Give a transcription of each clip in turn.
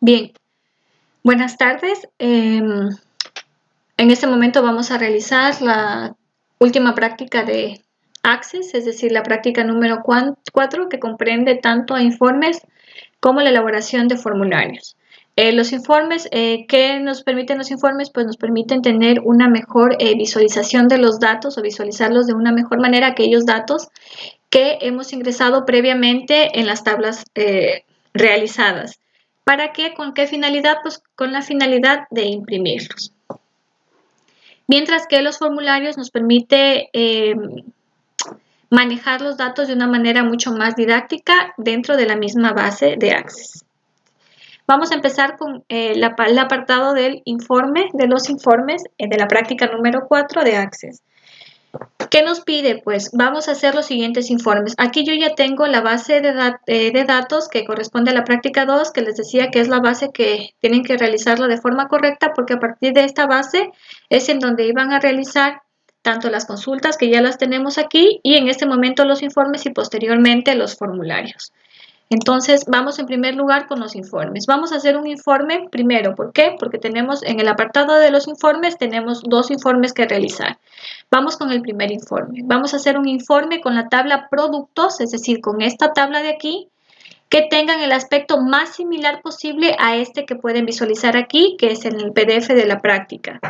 Bien, buenas tardes. En este momento vamos a realizar la última práctica de Access, es decir, la práctica número 4, que comprende tanto a informes como la elaboración de formularios. Los informes, ¿qué nos permiten los informes? Pues nos permiten tener una mejor visualización de los datos o visualizarlos de una mejor manera, aquellos datos que hemos ingresado previamente en las tablas realizadas. ¿Para qué? ¿Con qué finalidad? Pues con la finalidad de imprimirlos. Mientras que los formularios nos permite manejar los datos de una manera mucho más didáctica dentro de la misma base de Access. Vamos a empezar con el apartado del informe, de los informes de la práctica número 4 de Access. ¿Qué nos pide? Pues vamos a hacer los siguientes informes. Aquí yo ya tengo la base de datos que corresponde a la práctica 2, que les decía que es la base que tienen que realizarla de forma correcta, porque a partir de esta base es en donde iban a realizar tanto las consultas, que ya las tenemos aquí, y en este momento los informes y posteriormente los formularios. Entonces, vamos en primer lugar con los informes. Vamos a hacer un informe primero. ¿Por qué? Porque tenemos en el apartado de los informes, tenemos 2 informes que realizar. Vamos con el primer informe. Vamos a hacer un informe con la tabla productos, es decir, con esta tabla de aquí, que tengan el aspecto más similar posible a este que pueden visualizar aquí, que es en el PDF de la práctica.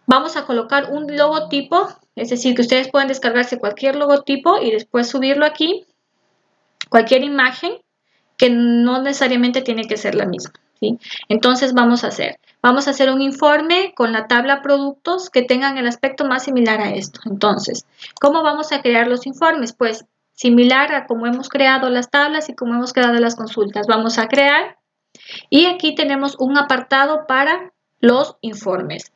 Vamos a colocar un logotipo, es decir, que ustedes pueden descargarse cualquier logotipo y después subirlo aquí. Cualquier imagen que no necesariamente tiene que ser la misma, ¿sí? Entonces vamos a hacer un informe con la tabla productos que tengan el aspecto más similar a esto. Entonces, ¿cómo vamos a crear los informes? Pues similar a cómo hemos creado las tablas y cómo hemos creado las consultas. Vamos a crear y aquí tenemos un apartado para los informes.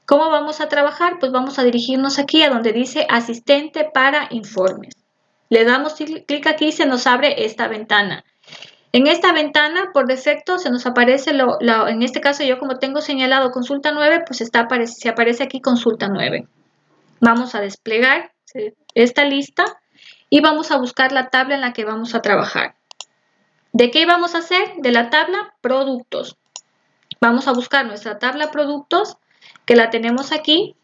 ¿Cómo vamos a trabajar? Pues vamos a dirigirnos aquí a donde dice asistente para informes. Le damos clic aquí y se nos abre esta ventana. En esta ventana, por defecto, se nos aparece, en este caso yo como tengo señalado consulta 9, pues se aparece aquí consulta 9. Vamos a desplegar esta lista y vamos a buscar la tabla en la que vamos a trabajar. ¿De qué vamos a hacer? De la tabla productos. Vamos a buscar nuestra tabla productos, que la tenemos aquí,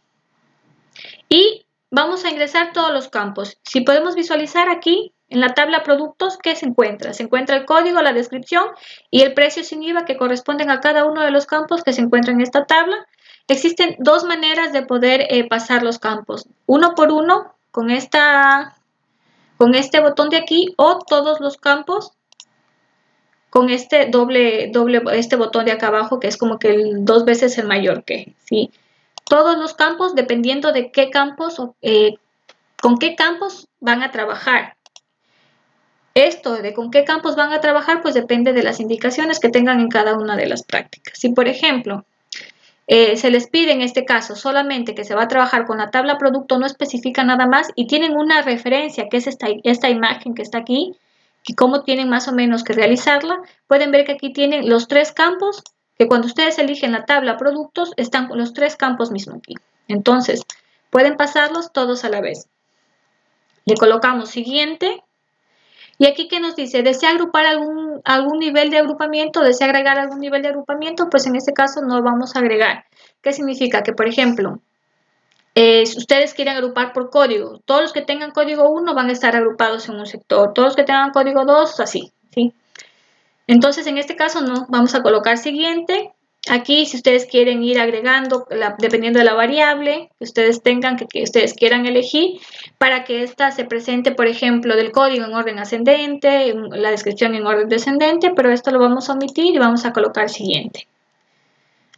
y vamos a ingresar todos los campos. Si podemos visualizar aquí en la tabla productos, ¿qué se encuentra? Se encuentra el código, la descripción y el precio sin IVA que corresponden a cada uno de los campos que se encuentran en esta tabla. Existen 2 maneras de poder pasar los campos. Uno por uno con este botón de aquí, o todos los campos con este este botón de acá abajo, que es como que 2 veces el mayor que, ¿sí? Todos los campos, dependiendo de qué campos, con qué campos van a trabajar. Esto de con qué campos van a trabajar, pues depende de las indicaciones que tengan en cada una de las prácticas. Si, por ejemplo, se les pide en este caso solamente que se va a trabajar con la tabla producto, no especifica nada más y tienen una referencia, que es esta imagen que está aquí, y cómo tienen más o menos que realizarla, pueden ver que aquí tienen los 3 campos, que cuando ustedes eligen la tabla productos, están los 3 campos mismo aquí. Entonces, pueden pasarlos todos a la vez. Le colocamos siguiente. Y aquí, ¿qué nos dice? ¿Desea agrupar algún nivel de agrupamiento? ¿Desea agregar algún nivel de agrupamiento? Pues en este caso no vamos a agregar. ¿Qué significa? Que, por ejemplo, si ustedes quieren agrupar por código, todos los que tengan código 1 van a estar agrupados en un sector, todos los que tengan código 2, así, ¿sí? Entonces, en este caso no, vamos a colocar siguiente. Aquí, si ustedes quieren ir agregando, dependiendo de la variable que ustedes tengan, que ustedes quieran elegir, para que esta se presente, por ejemplo, del código en orden ascendente, la descripción en orden descendente, pero esto lo vamos a omitir y vamos a colocar siguiente.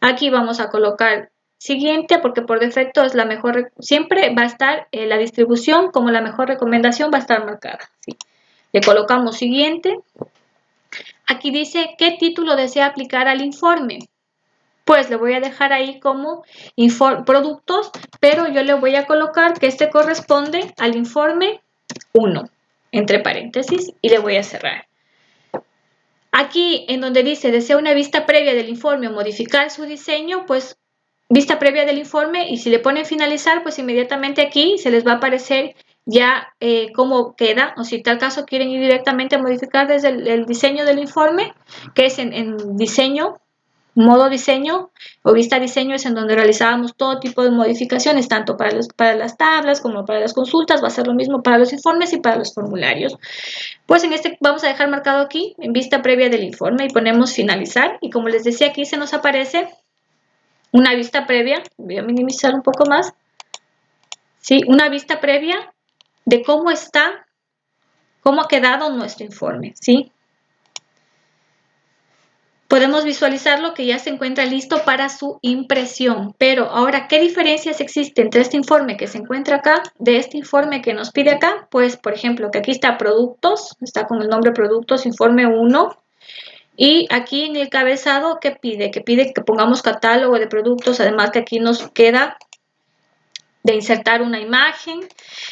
Aquí vamos a colocar siguiente porque por defecto es la mejor, siempre va a estar la distribución como la mejor recomendación va a estar marcada, ¿sí? Le colocamos siguiente. Aquí dice qué título desea aplicar al informe. Pues le voy a dejar ahí como productos, pero yo le voy a colocar que este corresponde al informe 1, entre paréntesis, y le voy a cerrar. Aquí en donde dice desea una vista previa del informe o modificar su diseño, pues vista previa del informe, y si le ponen finalizar, pues inmediatamente aquí se les va a aparecer ya cómo queda, o si en tal caso quieren ir directamente a modificar desde el diseño del informe, que es en diseño, modo diseño o vista diseño, es en donde realizábamos todo tipo de modificaciones, tanto para las tablas como para las consultas. Va a ser lo mismo para los informes y para los formularios. Pues en este vamos a dejar marcado aquí, en vista previa del informe, y ponemos finalizar. Y como les decía, aquí se nos aparece una vista previa. Voy a minimizar un poco más. ¿Sí? Una vista previa de cómo está, cómo ha quedado nuestro informe, ¿sí? Podemos visualizarlo que ya se encuentra listo para su impresión. Pero ahora, ¿qué diferencias existen entre este informe que se encuentra acá de este informe que nos pide acá? Pues, por ejemplo, que aquí está productos, está con el nombre productos, informe 1. Y aquí en el cabezado, ¿qué pide? Que pide que pongamos catálogo de productos, además que aquí nos queda de insertar una imagen.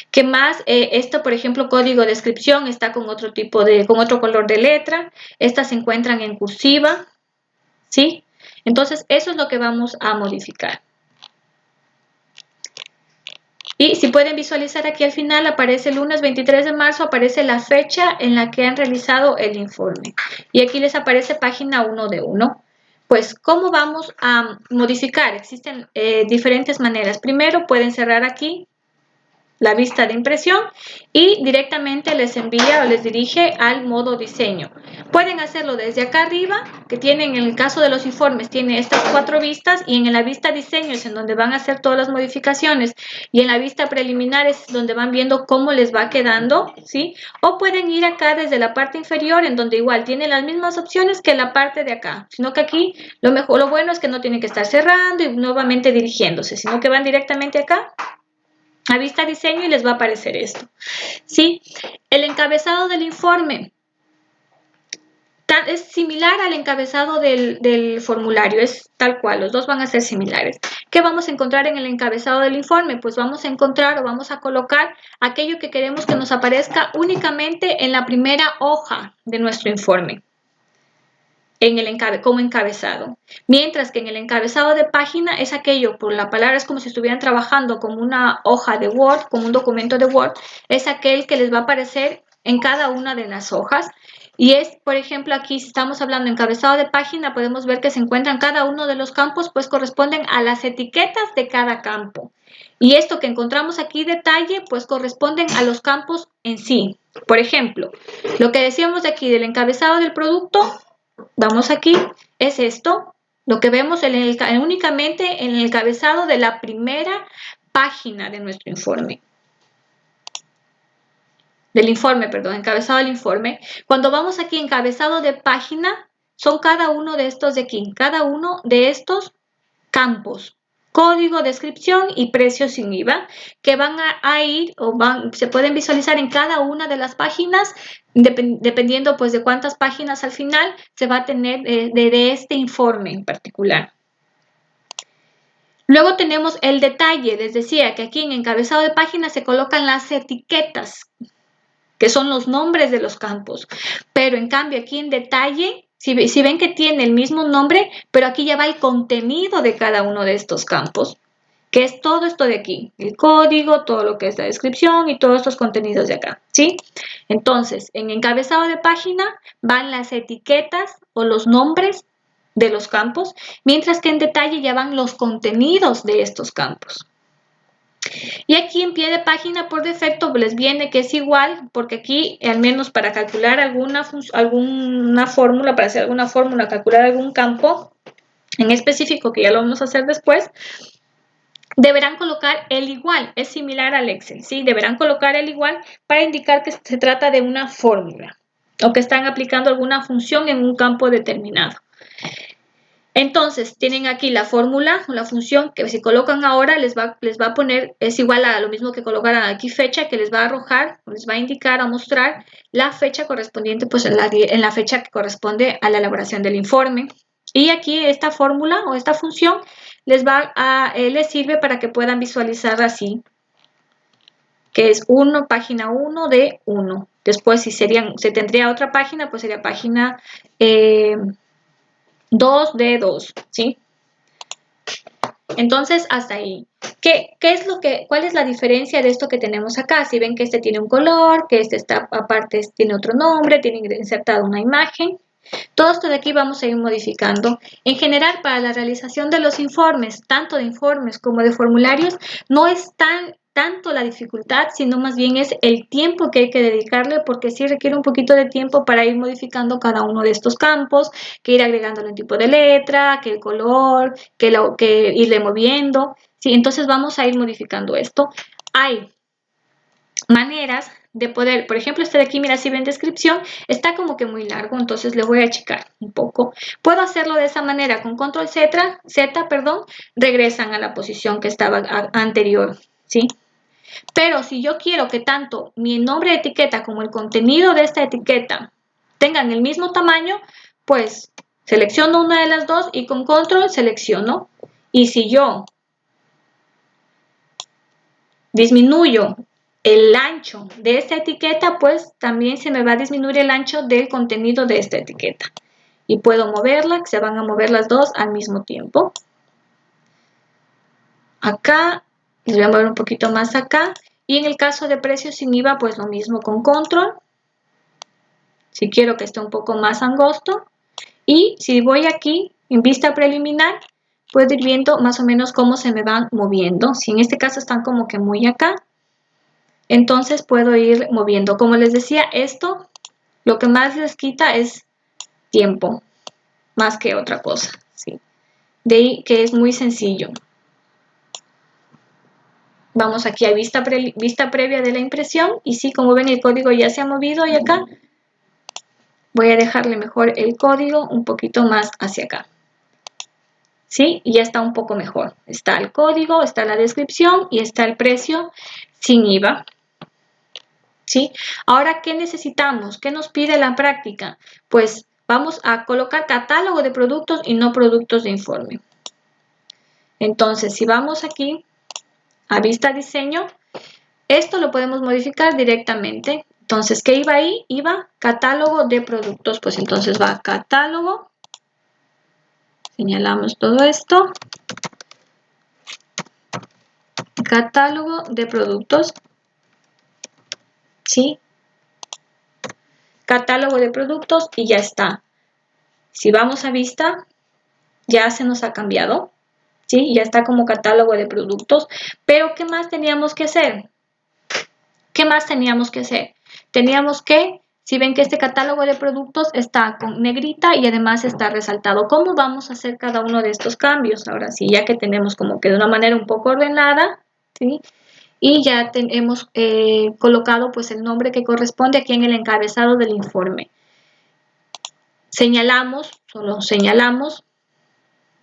¿Qué más? Esto, por ejemplo, código de descripción está con otro tipo con otro color de letra. Estas se encuentran en cursiva, ¿sí? Entonces, eso es lo que vamos a modificar. Y si pueden visualizar aquí al final, aparece el lunes 23 de marzo, aparece la fecha en la que han realizado el informe. Y aquí les aparece página 1 de 1. Pues, ¿cómo vamos a modificar? Existen diferentes maneras. Primero, pueden cerrar aquí la vista de impresión y directamente les envía o les dirige al modo diseño. Pueden hacerlo desde acá arriba, que tienen, en el caso de los informes, tiene estas 4 vistas, y en la vista diseño es en donde van a hacer todas las modificaciones, y en la vista preliminar es donde van viendo cómo les va quedando, ¿sí? O pueden ir acá desde la parte inferior, en donde igual tienen las mismas opciones que la parte de acá, sino que aquí lo bueno es que no tienen que estar cerrando y nuevamente dirigiéndose, sino que van directamente acá a vista diseño y les va a aparecer esto, ¿sí? El encabezado del informe es similar al encabezado del formulario, es tal cual, los dos van a ser similares. ¿Qué vamos a encontrar en el encabezado del informe? Pues vamos a encontrar o vamos a colocar aquello que queremos que nos aparezca únicamente en la primera hoja de nuestro informe, como encabezado, mientras que en el encabezado de página es aquello, por la palabra es como si estuvieran trabajando como una hoja de Word, como un documento de Word, es aquel que les va a aparecer en cada una de las hojas. Y es, por ejemplo, aquí si estamos hablando de encabezado de página, podemos ver que se encuentran cada uno de los campos, pues corresponden a las etiquetas de cada campo. Y esto que encontramos aquí detalle, pues corresponden a los campos en sí. Por ejemplo, lo que decíamos de aquí del encabezado del producto, vamos aquí, es esto, lo que vemos únicamente en el encabezado de la primera página de nuestro informe. Encabezado del informe. Cuando vamos aquí, encabezado de página, son cada uno de estos de aquí, cada uno de estos campos. Código, descripción y precio sin IVA, que van a ir o se pueden visualizar en cada una de las páginas, dependiendo pues de cuántas páginas al final se va a tener de este informe en particular. Luego tenemos el detalle. Les decía que aquí en encabezado de página se colocan las etiquetas, que son los nombres de los campos, pero en cambio aquí en detalle, si ven que tiene el mismo nombre, pero aquí ya va el contenido de cada uno de estos campos, que es todo esto de aquí, el código, todo lo que es la descripción y todos estos contenidos de acá, ¿sí? Entonces, en encabezado de página van las etiquetas o los nombres de los campos, mientras que en detalle ya van los contenidos de estos campos. Y aquí en pie de página por defecto les viene que es igual, porque aquí al menos para calcular alguna fórmula, para hacer alguna fórmula, calcular algún campo en específico, que ya lo vamos a hacer después, deberán colocar el igual, es similar al Excel, ¿sí? Deberán colocar el igual para indicar que se trata de una fórmula o que están aplicando alguna función en un campo determinado. Entonces, tienen aquí la fórmula o la función que si colocan ahora les va a poner, es igual a lo mismo que colocaran aquí fecha, que les va a arrojar, les va a indicar, a mostrar la fecha correspondiente, pues en la fecha que corresponde a la elaboración del informe. Y aquí esta fórmula o esta función les sirve para que puedan visualizar así, que es página 1 de 1. Después, si tendría otra página, pues sería página 2 de 2, ¿sí? Entonces, hasta ahí. ¿Cuál es la diferencia de esto que tenemos acá? Si ven que este tiene un color, que este está aparte tiene otro nombre, tiene insertada una imagen. Todo esto de aquí vamos a ir modificando. En general, para la realización de los informes, tanto de informes como de formularios, no es tanto la dificultad, sino más bien es el tiempo que hay que dedicarle, porque sí requiere un poquito de tiempo para ir modificando cada uno de estos campos, que ir agregándole un tipo de letra, que el color, que irle moviendo. Sí, entonces vamos a ir modificando esto. Hay maneras de poder, por ejemplo, este de aquí, mira, si ven descripción, está como que muy largo, entonces le voy a achicar un poco. Puedo hacerlo de esa manera, con control Z, regresan a la posición que estaba anterior, ¿sí? Pero si yo quiero que tanto mi nombre de etiqueta como el contenido de esta etiqueta tengan el mismo tamaño, pues selecciono una de las dos y con control selecciono. Y si yo disminuyo el ancho de esta etiqueta, pues también se me va a disminuir el ancho del contenido de esta etiqueta. Y puedo moverla, que se van a mover las dos al mismo tiempo. Acá, les voy a mover un poquito más acá. Y en el caso de precios sin IVA, pues lo mismo con control. Si quiero que esté un poco más angosto. Y si voy aquí, en vista preliminar, puedo ir viendo más o menos cómo se me van moviendo. Si en este caso están como que muy acá, entonces puedo ir moviendo. Como les decía, esto lo que más les quita es tiempo, más que otra cosa, ¿sí? De ahí que es muy sencillo. Vamos aquí a vista previa de la impresión y sí, como ven, el código ya se ha movido y acá voy a dejarle mejor el código un poquito más hacia acá. ¿Sí? Y ya está un poco mejor. Está el código, está la descripción y está el precio sin IVA. ¿Sí? Ahora, ¿qué necesitamos? ¿Qué nos pide la práctica? Pues vamos a colocar catálogo de productos y no productos de informe. Entonces, si vamos aquí a vista diseño, esto lo podemos modificar directamente. Entonces, ¿qué iba ahí? Iba catálogo de productos. Pues entonces va catálogo. Señalamos todo esto. Catálogo de productos. ¿Sí? Catálogo de productos y ya está. Si vamos a vista, ya se nos ha cambiado. ¿Sí? Ya está como catálogo de productos. Pero, ¿qué más teníamos que hacer? ¿Qué más teníamos que hacer? Teníamos que, si ven que este catálogo de productos está con negrita y además está resaltado. ¿Cómo vamos a hacer cada uno de estos cambios? Ahora sí, ya que tenemos como que de una manera un poco ordenada, ¿sí? Y ya hemos colocado pues el nombre que corresponde aquí en el encabezado del informe. Solo señalamos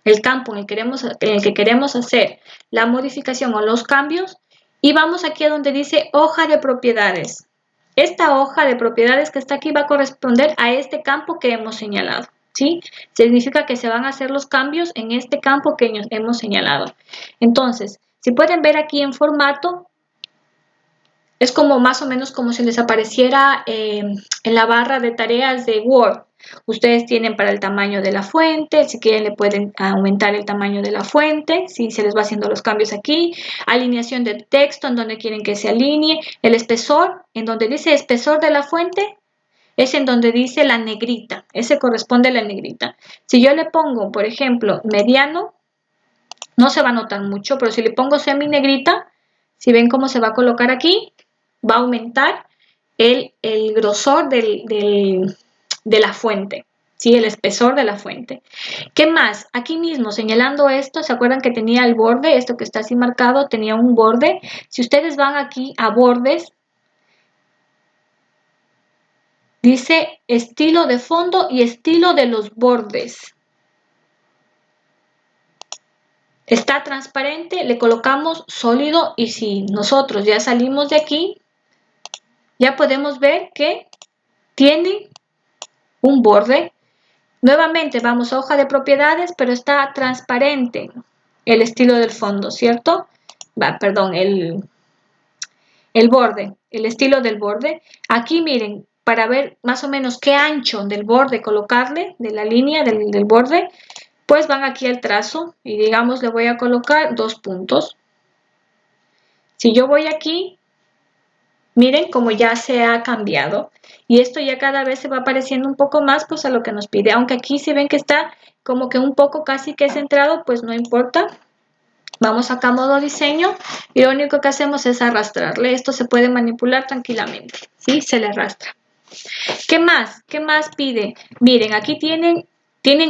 el campo en el que queremos hacer la modificación o los cambios y vamos aquí a donde dice hoja de propiedades. Esta hoja de propiedades que está aquí va a corresponder a este campo que hemos señalado, ¿sí? Significa que se van a hacer los cambios en este campo que hemos señalado. Entonces, si pueden ver aquí en formato, es como más o menos como si les apareciera en la barra de tareas de Word. Ustedes tienen para el tamaño de la fuente, si quieren le pueden aumentar el tamaño de la fuente, si se les va haciendo los cambios aquí, alineación de texto en donde quieren que se alinee, el espesor, en donde dice espesor de la fuente, es en donde dice la negrita, ese corresponde a la negrita. Si yo le pongo, por ejemplo, mediano, no se va a notar mucho, pero si le pongo semi negrita, si ven cómo se va a colocar aquí, va a aumentar el grosor de la fuente, ¿sí? El espesor de la fuente. ¿Qué más? Aquí mismo, señalando esto, ¿se acuerdan que tenía el borde? Esto que está así marcado tenía un borde. Si ustedes van aquí a bordes, dice estilo de fondo y estilo de los bordes. Está transparente, le colocamos sólido y si nosotros ya salimos de aquí, ya podemos ver que tiene un borde. Nuevamente vamos a hoja de propiedades, pero está transparente el estilo del fondo, ¿cierto? Perdón, el borde, el estilo del borde. Aquí miren, para ver más o menos qué ancho del borde colocarle, de la línea del borde, pues van aquí al trazo y digamos le voy a colocar 2 puntos. Si yo voy aquí, miren cómo ya se ha cambiado y esto ya cada vez se va apareciendo un poco más pues a lo que nos pide, aunque aquí si ven que está como que un poco casi que centrado, pues no importa. Vamos acá a modo diseño y lo único que hacemos es arrastrarle. Esto se puede manipular tranquilamente, ¿sí? Se le arrastra. ¿Qué más? ¿Qué más pide? Miren, aquí tienen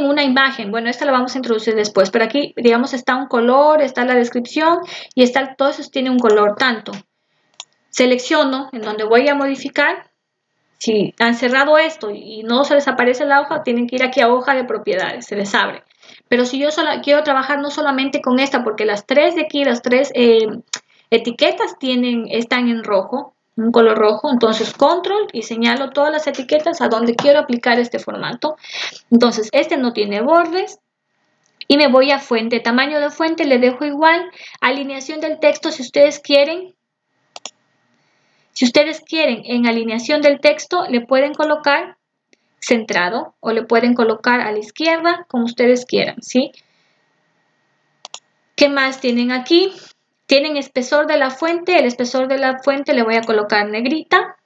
una imagen. Bueno, esta la vamos a introducir después, pero aquí, digamos, está un color, está la descripción y está, todo eso tiene un color tanto. Selecciono en donde voy a modificar. Si han cerrado esto y no se les aparece la hoja, tienen que ir aquí a hoja de propiedades, se les abre. Pero si yo solo quiero trabajar no solamente con esta, porque las tres de aquí, las tres etiquetas están en rojo, un color rojo, entonces control y señalo todas las etiquetas a donde quiero aplicar este formato. Entonces este no tiene bordes y me voy a fuente, tamaño de fuente le dejo igual, alineación del texto si ustedes quieren. Si ustedes quieren en alineación del texto le pueden colocar centrado o le pueden colocar a la izquierda como ustedes quieran, ¿sí? ¿Qué más tienen aquí? Tienen espesor de la fuente, el espesor de la fuente le voy a colocar negrita.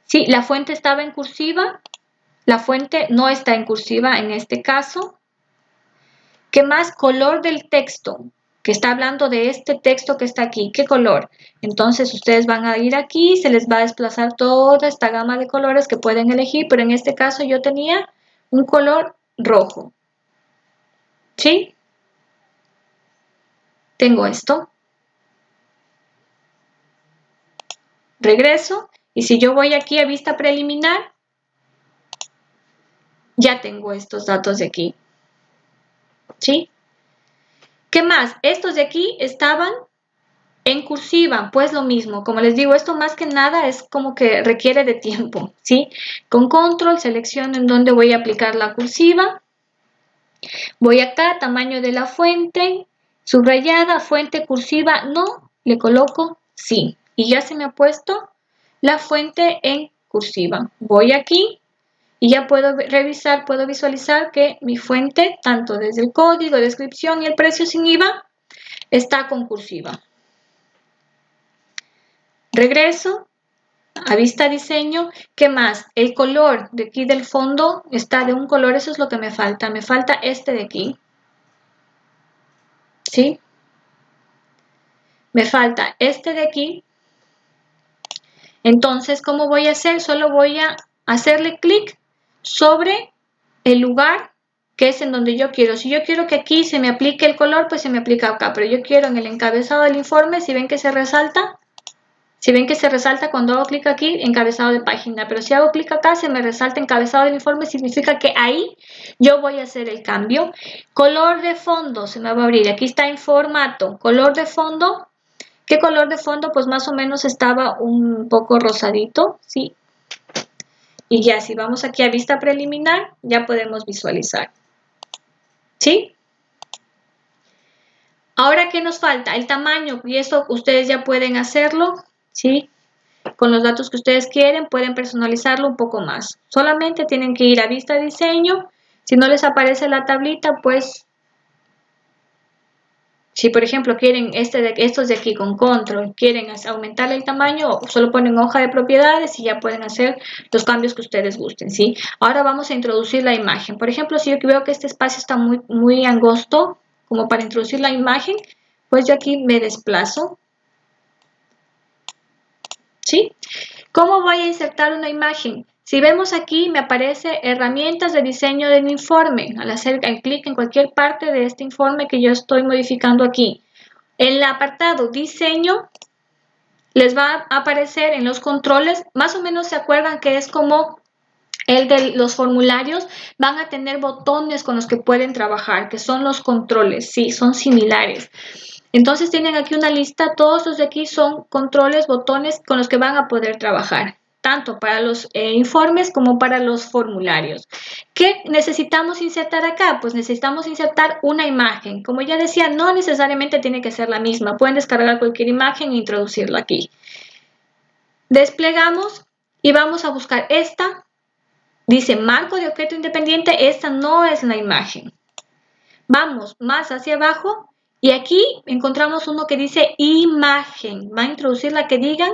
Sí, la fuente estaba en cursiva, la fuente no está en cursiva en este caso. ¿Qué más? Color del texto, que está hablando de este texto que está aquí. ¿Qué color? Entonces ustedes van a ir aquí, se les va a desplazar toda esta gama de colores que pueden elegir, pero en este caso yo tenía un color rojo. ¿Sí? Tengo esto. Regreso y si yo voy aquí a vista preliminar, ya tengo estos datos de aquí. ¿Sí? ¿Qué más? Estos de aquí estaban en cursiva, pues lo mismo. Como les digo, esto más que nada es como que requiere de tiempo, ¿sí? Con control selecciono en dónde voy a aplicar la cursiva. Voy acá, tamaño de la fuente, subrayada, fuente cursiva, no, le coloco sí. Y ya se me ha puesto la fuente en cursiva. Voy aquí y ya puedo revisar, puedo visualizar que mi fuente, tanto desde el código, descripción y el precio sin IVA, está con cursiva. Regreso a vista diseño. ¿Qué más? El color de aquí del fondo está de un color, eso es lo que me falta. Me falta este de aquí. ¿Sí? Me falta este de aquí. Entonces, ¿cómo voy a hacer? Solo voy a hacerle clic sobre el lugar que es en donde yo quiero. Si yo quiero que aquí se me aplique el color, pues se me aplica acá. Pero yo quiero en el encabezado del informe, si ven que se resalta, cuando hago clic aquí, encabezado de página. Pero si hago clic acá, se me resalta encabezado del informe, significa que ahí yo voy a hacer el cambio. Color de fondo, se me va a abrir. Aquí está en formato. Color de fondo. ¿Qué color de fondo? Pues más o menos estaba un poco rosadito, ¿sí? Y ya, si vamos aquí a vista preliminar, ya podemos visualizar. ¿Sí? Ahora, ¿qué nos falta? El tamaño, y eso ustedes ya pueden hacerlo, ¿sí? Con los datos que ustedes quieren, pueden personalizarlo un poco más. Solamente tienen que ir a vista diseño. Si no les aparece la tablita, pues, si por ejemplo quieren estos de aquí con control, quieren aumentar el tamaño, solo ponen hoja de propiedades y ya pueden hacer los cambios que ustedes gusten, ¿sí? Ahora vamos a introducir la imagen. Por ejemplo, si yo veo que este espacio está muy angosto, como para introducir la imagen, pues yo aquí me desplazo, ¿sí? ¿Cómo voy a insertar una imagen? Si vemos aquí, me aparece herramientas de diseño del informe. Al hacer clic en cualquier parte de este informe que yo estoy modificando aquí. En el apartado diseño, les va a aparecer en los controles, más o menos se acuerdan que es como el de los formularios, van a tener botones con los que pueden trabajar, que son los controles, sí, son similares. Entonces tienen aquí una lista, todos los de aquí son controles, botones con los que van a poder trabajar, tanto para los informes como para los formularios. ¿Qué necesitamos insertar acá? Pues necesitamos insertar una imagen. Como ya decía, no necesariamente tiene que ser la misma, pueden descargar cualquier imagen e introducirla aquí. Desplegamos y vamos a buscar esta. Dice marco de objeto independiente, esta no es la imagen. Vamos más hacia abajo y aquí encontramos uno que dice imagen. Va a introducir la que digan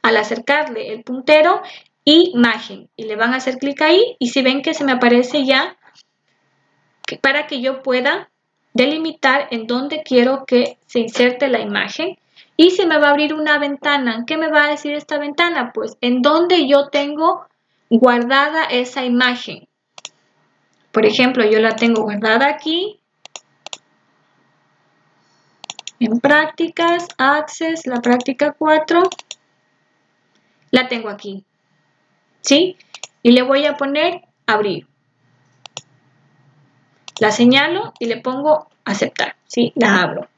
al acercarle el puntero imagen y le van a hacer clic ahí y si ven que se me aparece ya para que yo pueda delimitar en dónde quiero que se inserte la imagen y se me va a abrir una ventana. ¿Qué me va a decir esta ventana? Pues en dónde yo tengo guardada esa imagen. Por ejemplo, yo la tengo guardada aquí en prácticas, Access, la práctica 4, la tengo aquí, ¿sí? Y le voy a poner abrir. La señalo y le pongo aceptar, ¿sí? La abro.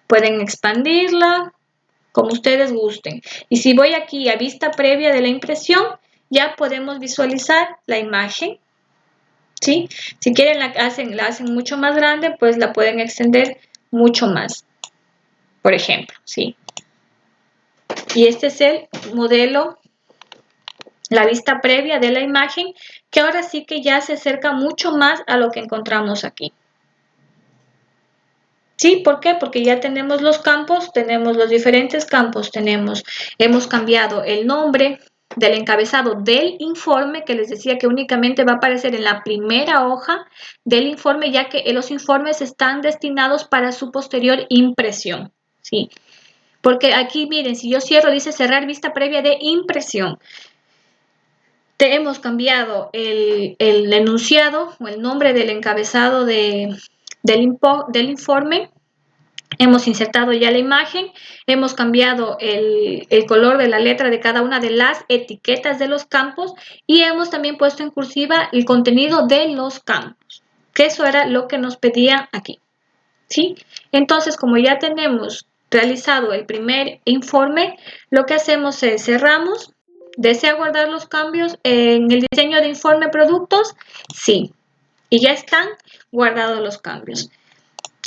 Pueden expandirla como ustedes gusten. Y si voy aquí a vista previa de la impresión, ya podemos visualizar la imagen, ¿sí? Si quieren la hacen mucho más grande, pues la pueden extender mucho más, por ejemplo, ¿sí? Y este es el modelo, la vista previa de la imagen, que ahora sí que ya se acerca mucho más a lo que encontramos aquí. ¿Sí? ¿Por qué? Porque ya tenemos los campos, tenemos los diferentes campos, hemos cambiado el nombre del encabezado del informe, que les decía que únicamente va a aparecer en la primera hoja del informe, ya que los informes están destinados para su posterior impresión, ¿sí? Porque aquí, miren, si yo cierro, dice cerrar vista previa de impresión. Hemos cambiado el enunciado o el nombre del encabezado del informe. Hemos insertado ya la imagen, hemos cambiado el color de la letra de cada una de las etiquetas de los campos y hemos también puesto en cursiva el contenido de los campos, que eso era lo que nos pedía aquí, ¿sí? Entonces, como ya tenemos realizado el primer informe, lo que hacemos es cerramos. ¿Desea guardar los cambios en el diseño de informe productos? Sí, y ya están guardados los cambios.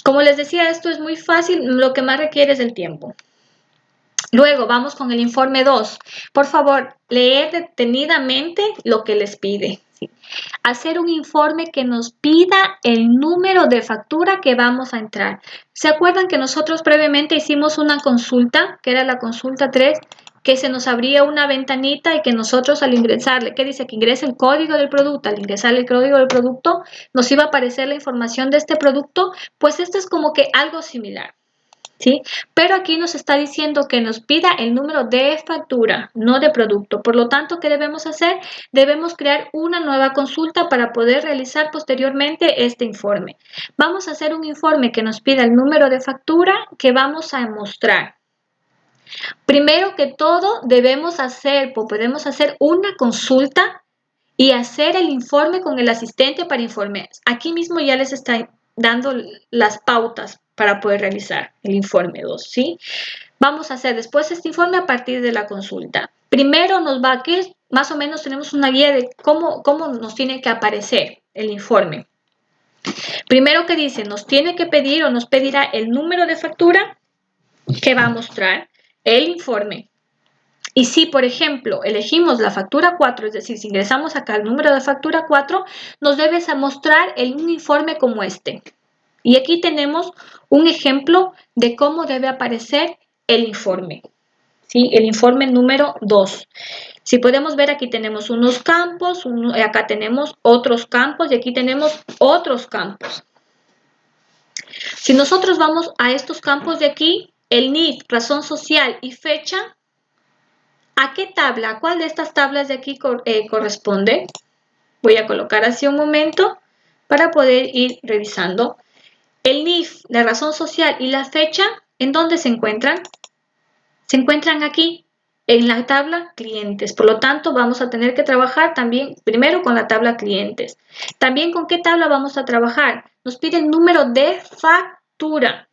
Como les decía, esto es muy fácil, lo que más requiere es el tiempo. Luego vamos con el informe 2. Por favor, leer detenidamente lo que les pide. ¿Sí? Hacer un informe que nos pida el número de factura que vamos a entrar. ¿Se acuerdan que nosotros previamente hicimos una consulta, que era la consulta 3, que se nos abría una ventanita y que nosotros al ingresarle, ¿qué dice? Que ingrese el código del producto. Al ingresar el código del producto, nos iba a aparecer la información de este producto. Pues esto es como que algo similar, ¿sí? Pero aquí nos está diciendo que nos pida el número de factura, no de producto. Por lo tanto, ¿qué debemos hacer? Debemos crear una nueva consulta para poder realizar posteriormente este informe. Vamos a hacer un informe que nos pida el número de factura que vamos a mostrar. Primero que todo, podemos hacer una consulta y hacer el informe con el asistente para informes. Aquí mismo ya les está dando las pautas para poder realizar el informe 2, ¿sí? Vamos a hacer después este informe a partir de la consulta. Primero aquí más o menos tenemos una guía de cómo nos tiene que aparecer el informe. Primero que dice, nos tiene que pedir o nos pedirá el número de factura que va a mostrar el informe. Y si, por ejemplo, elegimos la factura 4, es decir, si ingresamos acá el número de factura 4, nos debes a mostrar un informe como este. Y aquí tenemos un ejemplo de cómo debe aparecer el informe, ¿sí? El informe número 2. Si podemos ver, aquí tenemos unos campos, acá tenemos otros campos y aquí tenemos otros campos. Si nosotros vamos a estos campos de aquí, el NIF, razón social y fecha, ¿a qué tabla? ¿A cuál de estas tablas de aquí corresponde? Voy a colocar así un momento para poder ir revisando. El NIF, la razón social y la fecha, ¿en dónde se encuentran? Se encuentran aquí, en la tabla clientes. Por lo tanto, vamos a tener que trabajar también primero con la tabla clientes. También, ¿con qué tabla vamos a trabajar? Nos pide el número de factura.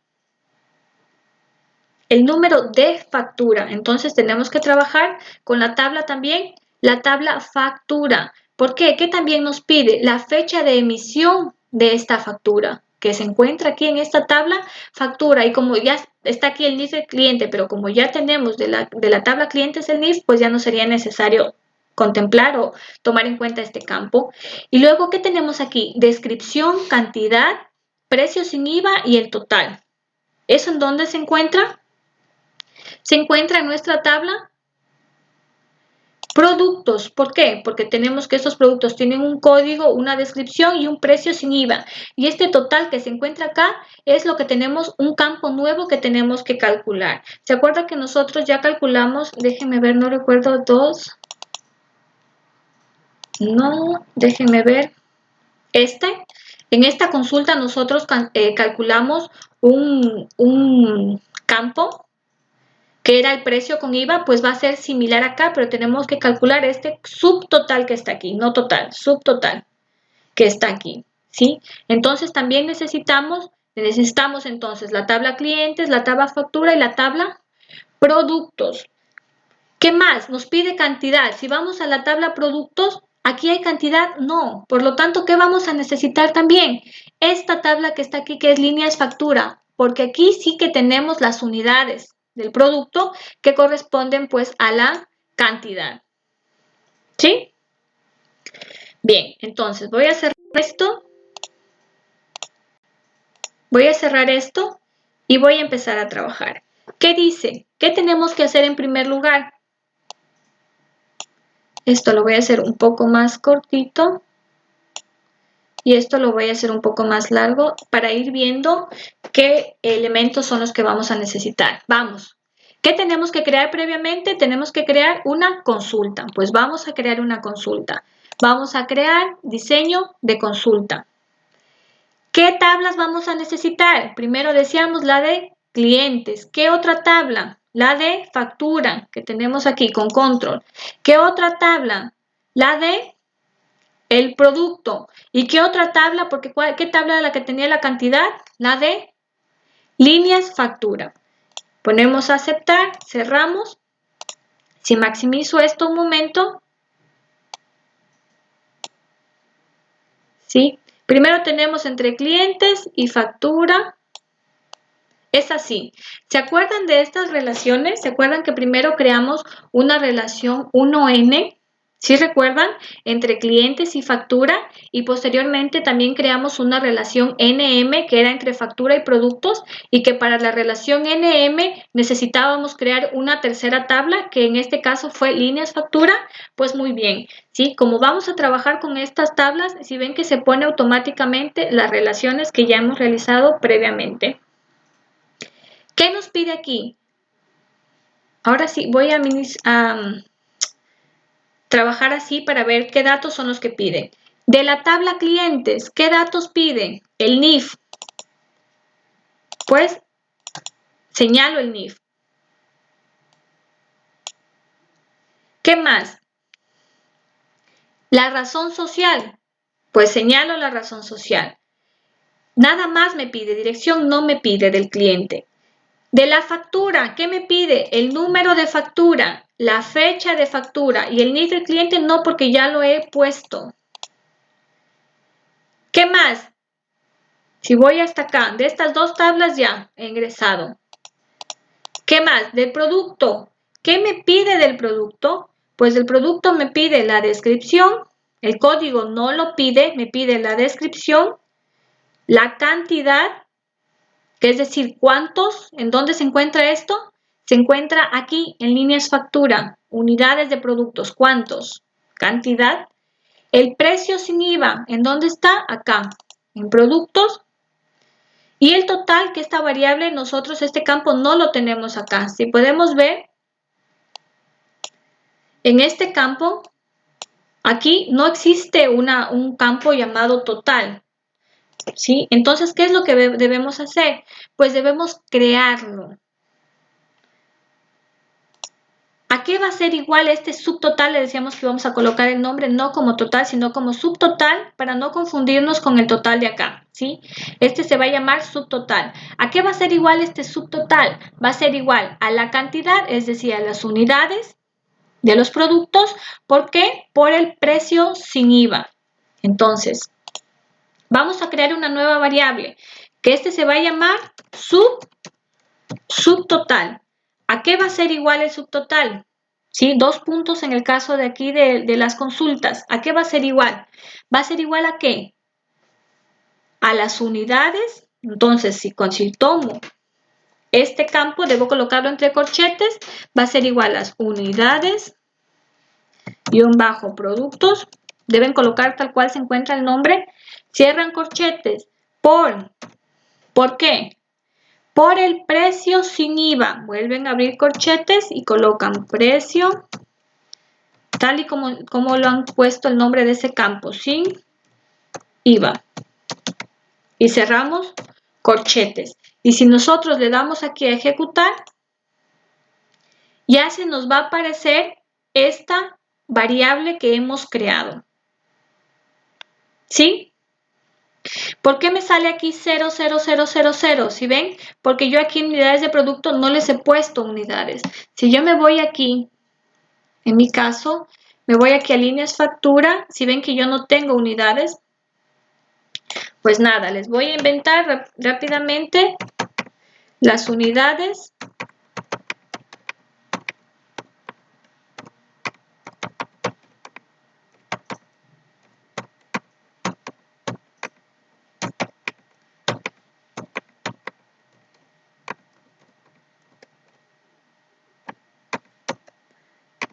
El número de factura. Entonces, tenemos que trabajar con la tabla también, la tabla factura. ¿Por qué? ¿Qué también nos pide? La fecha de emisión de esta factura, que se encuentra aquí en esta tabla factura. Y como ya está aquí el NIF del cliente, pero como ya tenemos de la tabla clientes el NIF, pues ya no sería necesario contemplar o tomar en cuenta este campo. Y luego, ¿qué tenemos aquí? Descripción, cantidad, precio sin IVA y el total. ¿Eso en dónde se encuentra? Se encuentra en nuestra tabla productos. ¿Por qué? Porque tenemos que estos productos tienen un código, una descripción y un precio sin IVA. Y este total que se encuentra acá es lo que tenemos, un campo nuevo que tenemos que calcular. ¿Se acuerda que nosotros ya calculamos? Déjenme ver, no recuerdo, no, déjenme ver. En esta consulta nosotros calculamos un campo que era el precio con IVA, pues va a ser similar acá, pero tenemos que calcular este subtotal que está aquí, no total, subtotal que está aquí, ¿sí? Entonces también necesitamos entonces la tabla clientes, la tabla factura y la tabla productos. ¿Qué más? Nos pide cantidad. Si vamos a la tabla productos, ¿aquí hay cantidad? No. Por lo tanto, ¿qué vamos a necesitar también? Esta tabla que está aquí, que es líneas factura, porque aquí sí que tenemos las unidades del producto que corresponden pues a la cantidad. ¿Sí? Bien, entonces voy a cerrar esto. Voy a cerrar esto y voy a empezar a trabajar. ¿Qué dice? ¿Qué tenemos que hacer en primer lugar? Esto lo voy a hacer un poco más cortito. Y esto lo voy a hacer un poco más largo para ir viendo qué elementos son los que vamos a necesitar. Vamos. ¿Qué tenemos que crear previamente? Tenemos que crear una consulta. Pues vamos a crear una consulta. Vamos a crear diseño de consulta. ¿Qué tablas vamos a necesitar? Primero decíamos la de clientes. ¿Qué otra tabla? La de factura, que tenemos aquí con control. ¿Qué otra tabla? La de el producto. ¿Y qué otra tabla? Porque ¿qué tabla era la que tenía la cantidad? La de líneas factura. Ponemos a aceptar, cerramos. Si maximizo esto un momento. ¿Sí? Primero tenemos entre clientes y factura. Es así. ¿Se acuerdan de estas relaciones? ¿Se acuerdan que primero creamos una relación 1N? ¿Sí recuerdan? Entre clientes y factura, y posteriormente también creamos una relación NM que era entre factura y productos, y que para la relación NM necesitábamos crear una tercera tabla que en este caso fue líneas factura. Pues muy bien, ¿sí? Como vamos a trabajar con estas tablas, si ven que se pone automáticamente las relaciones que ya hemos realizado previamente. ¿Qué nos pide aquí? Ahora sí, voy a trabajar así para ver qué datos son los que piden. De la tabla clientes, ¿qué datos pide? El NIF. Pues señalo el NIF. ¿Qué más? La razón social. Pues señalo la razón social. Nada más me pide, dirección no me pide del cliente. De la factura, ¿qué me pide? El número de factura, la fecha de factura y el NIF del cliente no, porque ya lo he puesto. ¿Qué más? Si voy hasta acá, de estas dos tablas ya he ingresado. ¿Qué más? Del producto. ¿Qué me pide del producto? Pues del producto me pide la descripción, el código no lo pide, me pide la descripción, la cantidad, que es decir, cuántos, ¿en dónde se encuentra esto? Se encuentra aquí en líneas factura, unidades de productos, ¿cuántos? Cantidad. El precio sin IVA, ¿en dónde está? Acá, en productos. Y el total, que esta variable, nosotros este campo no lo tenemos acá. Si podemos ver, en este campo, aquí no existe un campo llamado total. ¿Sí? Entonces, ¿qué es lo que debemos hacer? Pues debemos crearlo. ¿A qué va a ser igual este subtotal? Le decíamos que vamos a colocar el nombre no como total, sino como subtotal para no confundirnos con el total de acá, ¿sí? Este se va a llamar subtotal. ¿A qué va a ser igual este subtotal? Va a ser igual a la cantidad, es decir, a las unidades de los productos. ¿Por qué? Por el precio sin IVA. Entonces, vamos a crear una nueva variable, que este se va a llamar subtotal. ¿A qué va a ser igual el subtotal? ¿sí? 2 puntos en el caso de aquí de las consultas. ¿A qué va a ser igual? ¿Va a ser igual a qué? A las unidades. Entonces, si tomo este campo, debo colocarlo entre corchetes, va a ser igual a las unidades, productos. Deben colocar tal cual se encuentra el nombre. Cierran corchetes. ¿Por qué? Por el precio sin IVA. Vuelven a abrir corchetes y colocan precio, tal y como lo han puesto el nombre de ese campo, sin IVA. Y cerramos corchetes. Y si nosotros le damos aquí a ejecutar, ya se nos va a aparecer esta variable que hemos creado. ¿Sí? ¿Por qué me sale aquí 00000? ¿Sí ven? Porque yo aquí en unidades de producto no les he puesto unidades. Si yo me voy aquí, en mi caso, me voy aquí a líneas factura, si ven que yo no tengo unidades, pues nada, les voy a inventar rápidamente las unidades.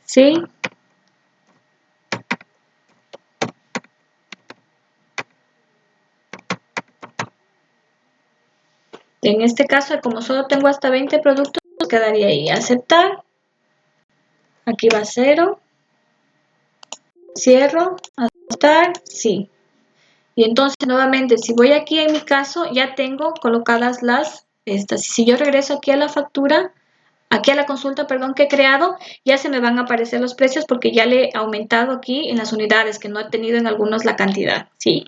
¿Sí? En este caso, como solo tengo hasta 20 productos, quedaría ahí aceptar. Aquí va 0. Cierro, aceptar, sí. Y entonces nuevamente, si voy aquí en mi caso, ya tengo colocadas estas. Si yo regreso aquí a la factura, aquí a la consulta, perdón, que he creado, ya se me van a aparecer los precios porque ya le he aumentado aquí en las unidades, que no he tenido en algunos la cantidad, ¿sí?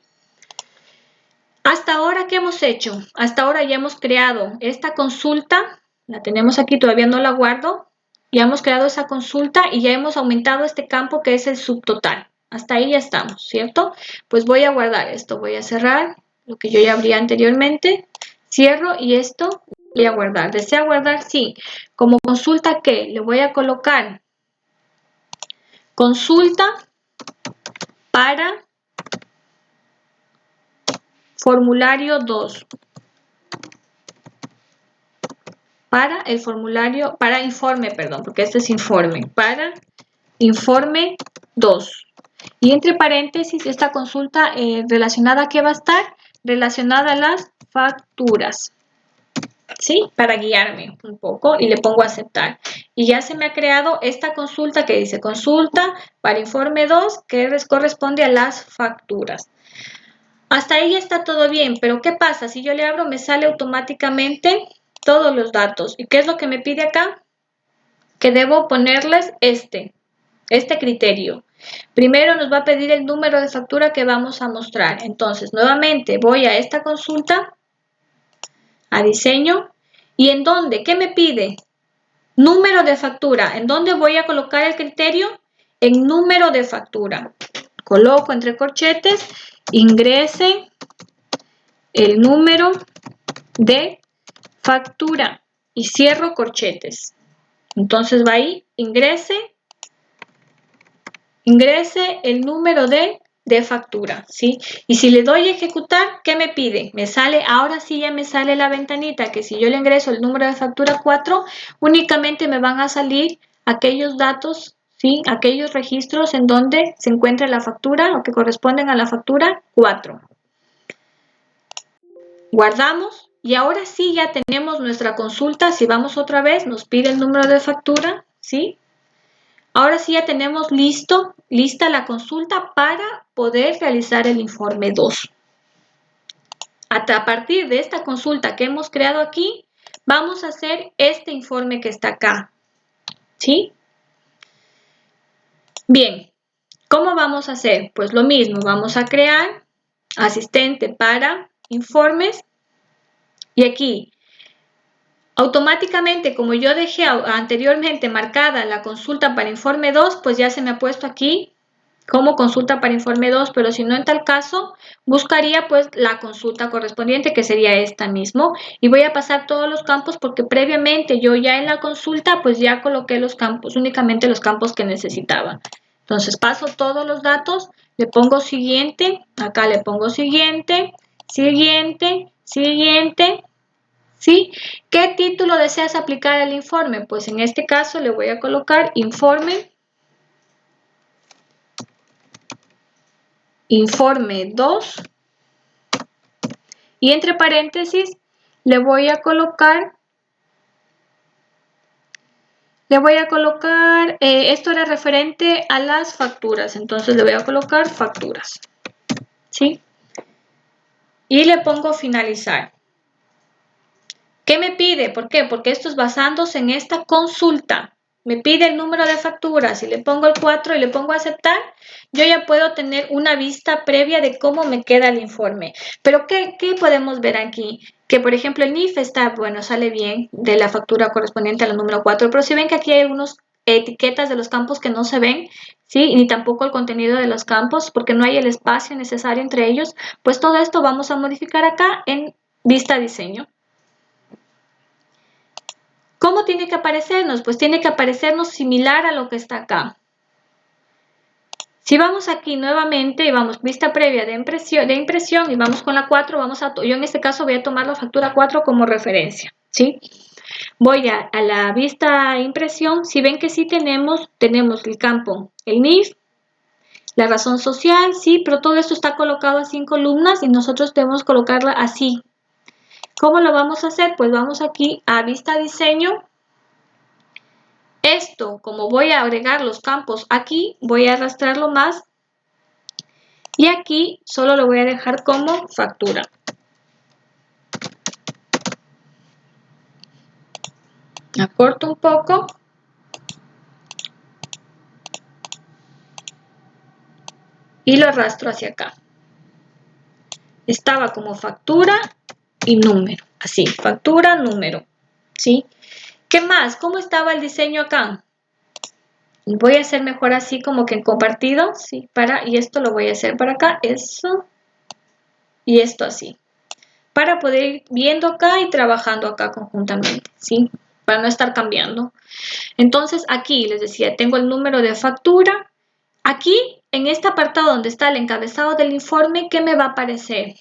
Hasta ahora, ¿qué hemos hecho? Hasta ahora ya hemos creado esta consulta, la tenemos aquí, todavía no la guardo, ya hemos creado esa consulta y ya hemos aumentado este campo que es el subtotal. Hasta ahí ya estamos, ¿cierto? Pues voy a guardar esto, voy a cerrar lo que yo ya abrí anteriormente, cierro y esto voy a guardar. ¿Desea guardar? Sí. Como consulta, ¿qué? Le voy a colocar consulta para formulario 2. Para el formulario, para informe, perdón, porque este es informe, para informe 2. Y entre paréntesis, esta consulta relacionada a qué va a estar, relacionada a las facturas, ¿sí? Para guiarme un poco y le pongo a aceptar. Y ya se me ha creado esta consulta que dice consulta para informe 2, que corresponde a las facturas. Hasta ahí está todo bien, pero ¿qué pasa? Si yo le abro, me sale automáticamente todos los datos. ¿Y qué es lo que me pide acá? Que debo ponerles este criterio. Primero nos va a pedir el número de factura que vamos a mostrar. Entonces, nuevamente voy a esta consulta, a diseño, ¿y en dónde? ¿Qué me pide? Número de factura. ¿En dónde voy a colocar el criterio? En número de factura. Coloco entre corchetes, ingrese el número de factura y cierro corchetes. Entonces va ahí, ingrese el número de factura, ¿sí? Y si le doy a ejecutar, ¿qué me pide? Me sale, ahora sí ya me sale la ventanita, que si yo le ingreso el número de factura 4, únicamente me van a salir aquellos datos, ¿sí? Aquellos registros en donde se encuentra la factura o que corresponden a la factura 4. Guardamos y ahora sí ya tenemos nuestra consulta. Si vamos otra vez, nos pide el número de factura, ¿sí? Ahora sí ya tenemos lista la consulta para poder realizar el informe 2. A partir de esta consulta que hemos creado aquí, vamos a hacer este informe que está acá, ¿sí? Bien, ¿cómo vamos a hacer? Pues lo mismo, vamos a crear asistente para informes y aquí automáticamente, como yo dejé anteriormente marcada la consulta para informe 2, pues ya se me ha puesto aquí como consulta para informe 2, pero si no en tal caso, buscaría pues la consulta correspondiente, que sería esta mismo, y voy a pasar todos los campos porque previamente yo ya en la consulta pues ya coloqué los campos, únicamente los campos que necesitaba. Entonces paso todos los datos, le pongo siguiente, acá le pongo siguiente, siguiente, siguiente, ¿sí? ¿Qué título deseas aplicar al informe? Pues en este caso le voy a colocar informe. Informe 2 y entre paréntesis le voy a colocar esto era referente a las facturas, entonces le voy a colocar facturas, ¿sí? Y le pongo finalizar. ¿Qué me pide? ¿Por qué? Porque esto es basándose en esta consulta. Me pide el número de facturas y le pongo el 4 y le pongo aceptar, yo ya puedo tener una vista previa de cómo me queda el informe. Pero ¿qué podemos ver aquí? Que por ejemplo el NIF está, bueno, sale bien de la factura correspondiente al número 4, pero si ven que aquí hay algunas etiquetas de los campos que no se ven, ¿sí? Ni tampoco el contenido de los campos porque no hay el espacio necesario entre ellos, pues todo esto vamos a modificar acá en vista diseño. ¿Cómo tiene que aparecernos? Pues tiene que aparecernos similar a lo que está acá. Si vamos aquí nuevamente y vamos vista previa de impresión y vamos con la 4, yo en este caso voy a tomar la factura 4 como referencia, ¿sí? Voy a la vista impresión, si ven que sí tenemos el campo, el NIF, la razón social, sí, pero todo esto está colocado así en columnas y nosotros debemos colocarla así. ¿Cómo lo vamos a hacer? Pues vamos aquí a vista diseño. Esto, como voy a agregar los campos aquí, voy a arrastrarlo más y aquí solo lo voy a dejar como factura. Acorto un poco y lo arrastro hacia acá. Estaba como factura y número, así, factura, número, ¿sí? ¿Qué más? ¿Cómo estaba el diseño acá? Voy a hacer mejor así como que en compartido, ¿sí? Y esto lo voy a hacer para acá, eso y esto así. Para poder ir viendo acá y trabajando acá conjuntamente, ¿sí? Para no estar cambiando. Entonces aquí les decía, tengo el número de factura. Aquí, en este apartado donde está el encabezado del informe, ¿qué me va a aparecer?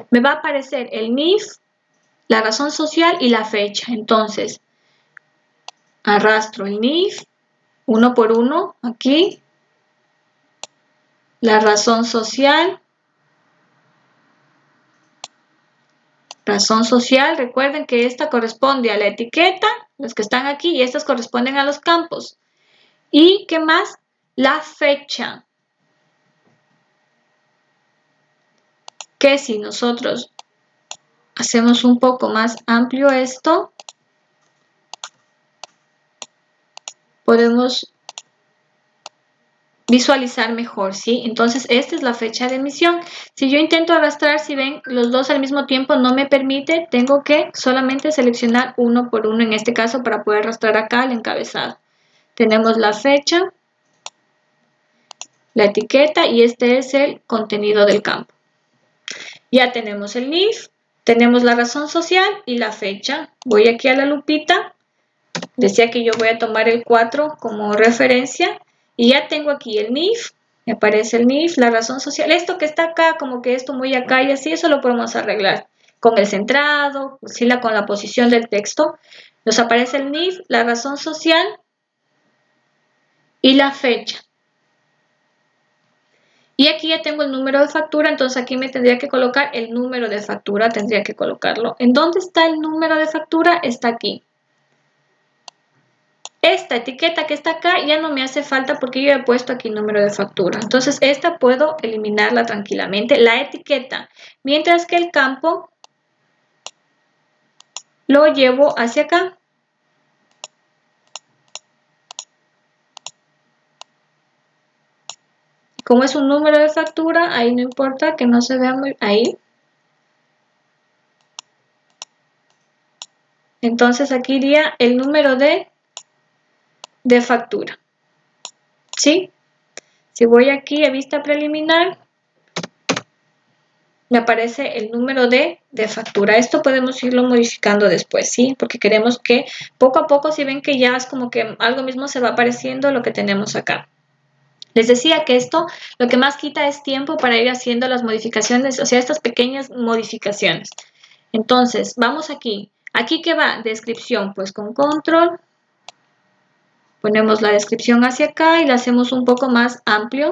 Me va a aparecer el NIF, la razón social y la fecha. Entonces, arrastro el NIF, uno por uno, aquí. La razón social. Razón social, recuerden que esta corresponde a la etiqueta, los que están aquí, y estas corresponden a los campos. ¿Y qué más? La fecha. Que si nosotros hacemos un poco más amplio esto, podemos visualizar mejor, ¿sí? Entonces, esta es la fecha de emisión. Si yo intento arrastrar, si ven, los dos al mismo tiempo no me permite, tengo que solamente seleccionar uno por uno en este caso para poder arrastrar acá el encabezado. Tenemos la fecha, la etiqueta y este es el contenido del campo. Ya tenemos el NIF, tenemos la razón social y la fecha. Voy aquí a la lupita, decía que yo voy a tomar el 4 como referencia y ya tengo aquí el NIF, me aparece el NIF, la razón social. Esto que está acá, como que esto muy acá y así, eso lo podemos arreglar con el centrado, con la posición del texto. Nos aparece el NIF, la razón social y la fecha. Y aquí ya tengo el número de factura, entonces aquí me tendría que colocar el número de factura, tendría que colocarlo. ¿En dónde está el número de factura? Está aquí. Esta etiqueta que está acá ya no me hace falta porque yo he puesto aquí número de factura. Entonces esta puedo eliminarla tranquilamente, la etiqueta. Mientras que el campo lo llevo hacia acá. Como es un número de factura, ahí no importa que no se vea muy ahí. Entonces aquí iría el número de factura. ¿Sí? Si voy aquí a vista preliminar, me aparece el número de factura. Esto podemos irlo modificando después, ¿sí? Porque queremos que poco a poco, si ven que ya es como que algo mismo se va apareciendo lo que tenemos acá. Les decía que esto lo que más quita es tiempo para ir haciendo las modificaciones, o sea, estas pequeñas modificaciones. Entonces, vamos aquí. ¿Aquí qué va? Descripción, pues con control. Ponemos la descripción hacia acá y la hacemos un poco más amplio.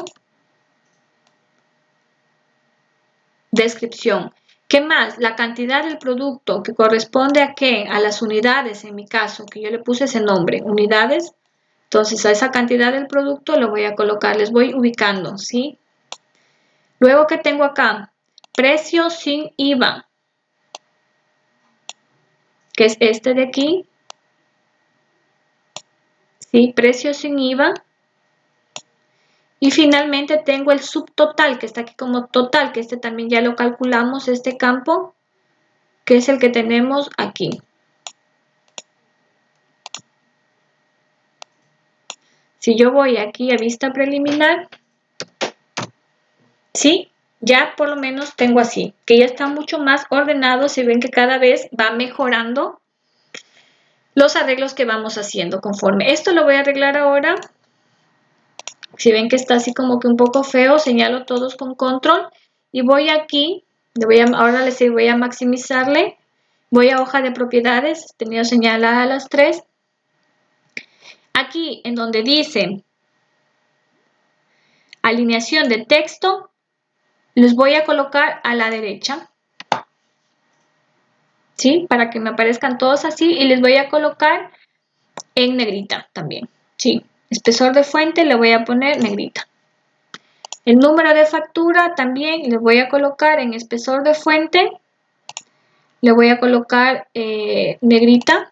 Descripción. ¿Qué más? La cantidad del producto que corresponde a qué? A las unidades, en mi caso, que yo le puse ese nombre, unidades. Entonces, a esa cantidad del producto lo voy a colocar, les voy ubicando, ¿sí? Luego, ¿qué tengo acá? Precio sin IVA, que es este de aquí. ¿Sí? Precio sin IVA. Y finalmente tengo el subtotal, que está aquí como total, que este también ya lo calculamos, este campo, que es el que tenemos aquí. Si yo voy aquí a vista preliminar, ¿sí? Ya por lo menos tengo así, que ya está mucho más ordenado, si ven que cada vez va mejorando los arreglos que vamos haciendo conforme. Esto lo voy a arreglar ahora. Si ven que está así como que un poco feo, señalo todos con control y voy aquí, ahora les voy a maximizarle, voy a hoja de propiedades, tenido señaladas las tres. Aquí en donde dice alineación de texto, los voy a colocar a la derecha, ¿sí? Para que me aparezcan todos así y les voy a colocar en negrita también, ¿sí? Espesor de fuente le voy a poner negrita. El número de factura también le voy a colocar en espesor de fuente, le voy a colocar negrita.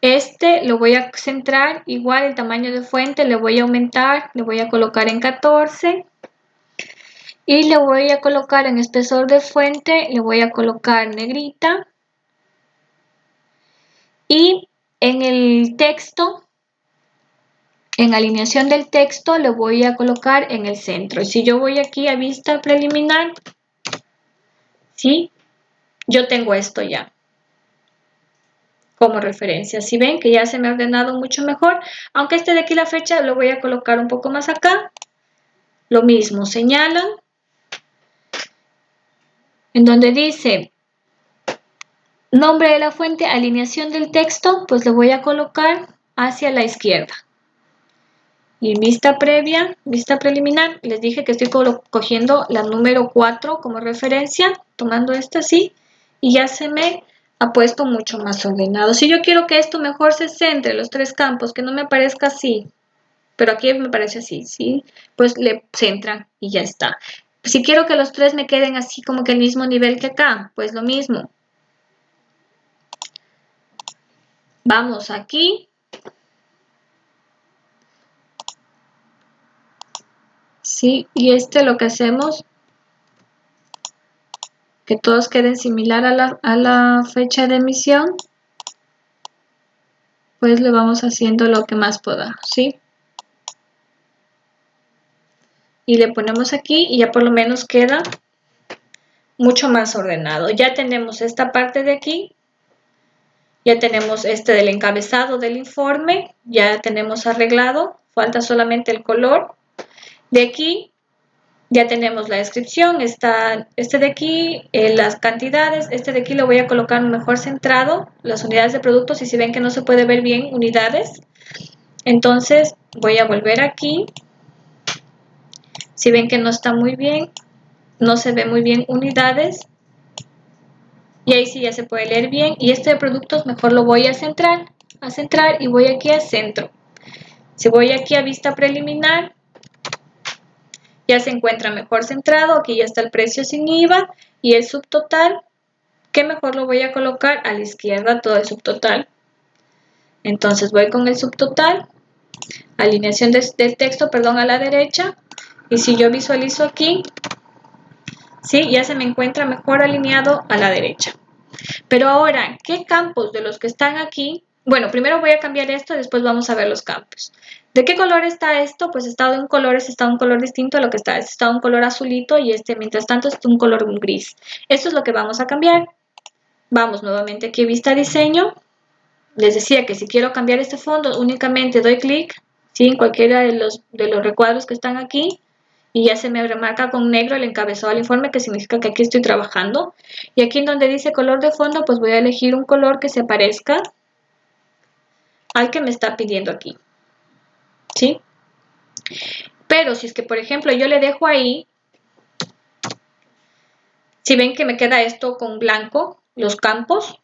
Este lo voy a centrar, igual el tamaño de fuente le voy a aumentar, le voy a colocar en 14. Y le voy a colocar en espesor de fuente, le voy a colocar negrita. Y en el texto, en alineación del texto, le voy a colocar en el centro. Y si yo voy aquí a vista preliminar, ¿sí? Yo tengo esto ya como referencia. Si ven que ya se me ha ordenado mucho mejor, aunque este de aquí la fecha lo voy a colocar un poco más acá. Lo mismo, señalan. En donde dice nombre de la fuente, alineación del texto, pues lo voy a colocar hacia la izquierda. Y en vista previa, vista preliminar, les dije que estoy cogiendo la número 4 como referencia, tomando esta así, y ya se me ha puesto mucho más ordenado. Si yo quiero que esto mejor se centre, los tres campos, que no me aparezca así, pero aquí me parece así, ¿sí? Pues le centran y ya está. Si quiero que los tres me queden así como que el mismo nivel que acá, pues lo mismo. Vamos aquí. Sí, y lo que hacemos, que todos queden similar a la fecha de emisión, pues le vamos haciendo lo que más podamos, ¿sí? Y le ponemos aquí y ya por lo menos queda mucho más ordenado. Ya tenemos esta parte de aquí, ya tenemos del encabezado del informe, ya tenemos arreglado, falta solamente el color. De aquí ya tenemos la descripción, está de aquí, las cantidades, de aquí lo voy a colocar mejor centrado, las unidades de productos, y si ven que no se puede ver bien unidades, entonces voy a volver aquí. Si ven que no está muy bien, no se ve muy bien unidades, y ahí sí ya se puede leer bien, y de productos mejor lo voy a centrar y voy aquí a centro. Si voy aquí a vista preliminar, ya se encuentra mejor centrado, aquí ya está el precio sin IVA y el subtotal, que mejor lo voy a colocar a la izquierda todo el subtotal. Entonces voy con el subtotal, alineación del texto, perdón, a la derecha, y si yo visualizo aquí, ¿sí? Ya se me encuentra mejor alineado a la derecha. Pero ahora, ¿qué campos de los que están aquí Bueno, primero voy a cambiar esto y después vamos a ver los campos. ¿De qué color está esto? Pues está de un color, está un color distinto a lo que está. Este está un color azulito y este, mientras tanto, es un color gris. Esto es lo que vamos a cambiar. Vamos nuevamente aquí a vista diseño. Les decía que si quiero cambiar este fondo, únicamente doy clic, ¿sí?, en cualquiera de los recuadros que están aquí y ya se me remarca con negro el encabezado del informe, que significa que aquí estoy trabajando. Y aquí en donde dice color de fondo, pues voy a elegir un color que se parezca al que me está pidiendo aquí, ¿sí? Pero si es que, por ejemplo, yo le dejo ahí, si ven que me queda esto con blanco, los campos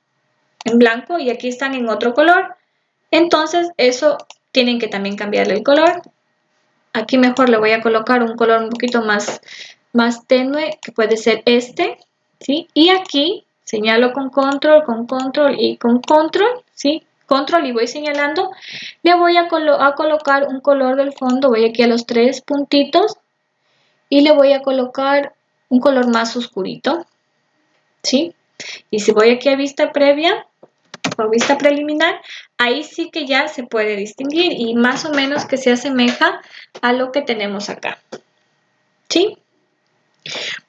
en blanco y aquí están en otro color, entonces eso tienen que también cambiarle el color. Aquí mejor le voy a colocar un color un poquito más tenue, que puede ser este, ¿sí? Y aquí señalo con control y con control, ¿sí? Control y voy señalando. Le voy a colocar un color del fondo, voy aquí a los tres puntitos y le voy a colocar un color más oscurito, ¿sí? Y si voy aquí a vista previa o vista preliminar, ahí sí que ya se puede distinguir y más o menos que se asemeja a lo que tenemos acá, ¿sí?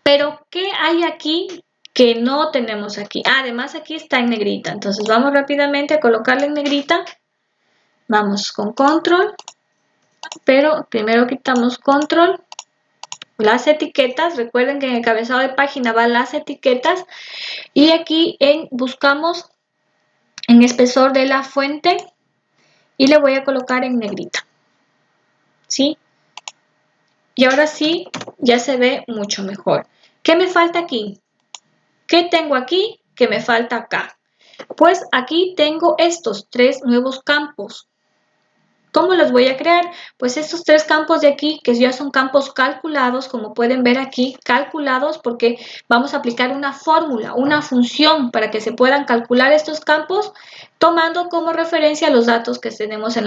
Pero, ¿qué hay aquí que no tenemos aquí? Además, aquí está en negrita. Entonces, vamos rápidamente a colocarle en negrita. Vamos con control, pero primero quitamos control. Las etiquetas, recuerden que en el encabezado de página van las etiquetas. Y aquí buscamos en espesor de la fuente y le voy a colocar en negrita, ¿sí? Y ahora sí, ya se ve mucho mejor. ¿Qué me falta aquí? ¿Qué tengo aquí que me falta acá? Pues aquí tengo estos tres nuevos campos. ¿Cómo los voy a crear? Pues estos tres campos de aquí, que ya son campos calculados, como pueden ver aquí, calculados porque vamos a aplicar una fórmula, una función para que se puedan calcular estos campos, tomando como referencia los datos que tenemos en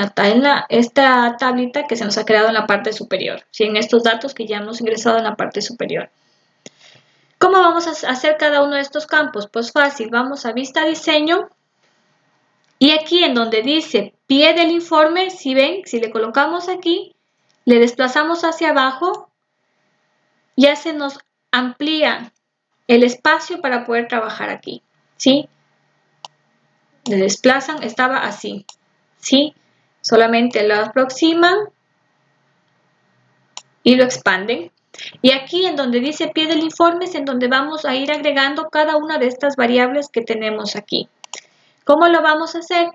esta tablita que se nos ha creado en la parte superior, ¿sí? En estos datos que ya hemos ingresado en la parte superior. ¿Cómo vamos a hacer cada uno de estos campos? Pues fácil, vamos a vista diseño y aquí en donde dice pie del informe, si ven, si le colocamos aquí, le desplazamos hacia abajo, ya se nos amplía el espacio para poder trabajar aquí, ¿sí? Le desplazan, estaba así, ¿sí? Solamente lo aproximan y lo expanden. Y aquí en donde dice pie del informe es en donde vamos a ir agregando cada una de estas variables que tenemos aquí. ¿Cómo lo vamos a hacer?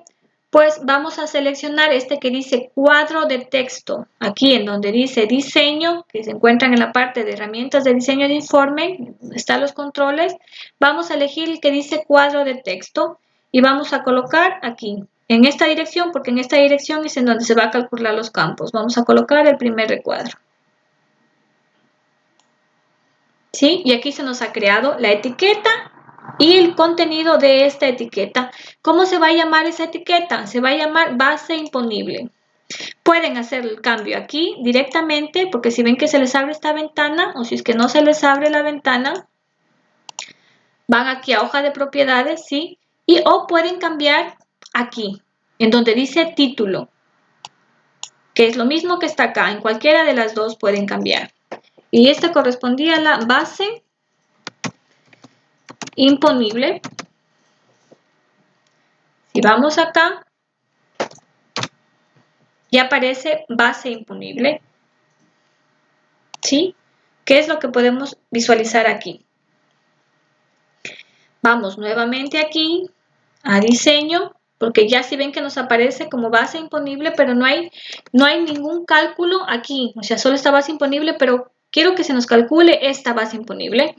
Pues vamos a seleccionar este que dice cuadro de texto. Aquí en donde dice diseño, que se encuentran en la parte de herramientas de diseño de informe, están los controles. Vamos a elegir el que dice cuadro de texto y vamos a colocar aquí, en esta dirección, porque en esta dirección es en donde se va a calcular los campos. Vamos a colocar el primer recuadro. ¿Sí? Y aquí se nos ha creado la etiqueta y el contenido de esta etiqueta. ¿Cómo se va a llamar esa etiqueta? Se va a llamar base imponible. Pueden hacer el cambio aquí directamente, porque si ven que se les abre esta ventana, o si es que no se les abre la ventana, van aquí a hoja de propiedades, ¿sí? O pueden cambiar aquí, en donde dice título, que es lo mismo que está acá. En cualquiera de las dos pueden cambiar. Y esta correspondía a la base imponible. Si vamos acá, ya aparece base imponible, ¿sí? ¿Qué es lo que podemos visualizar aquí? Vamos nuevamente aquí a diseño, porque ya si ven que nos aparece como base imponible, pero no hay ningún cálculo aquí, o sea, solo está base imponible, pero quiero que se nos calcule esta base imponible.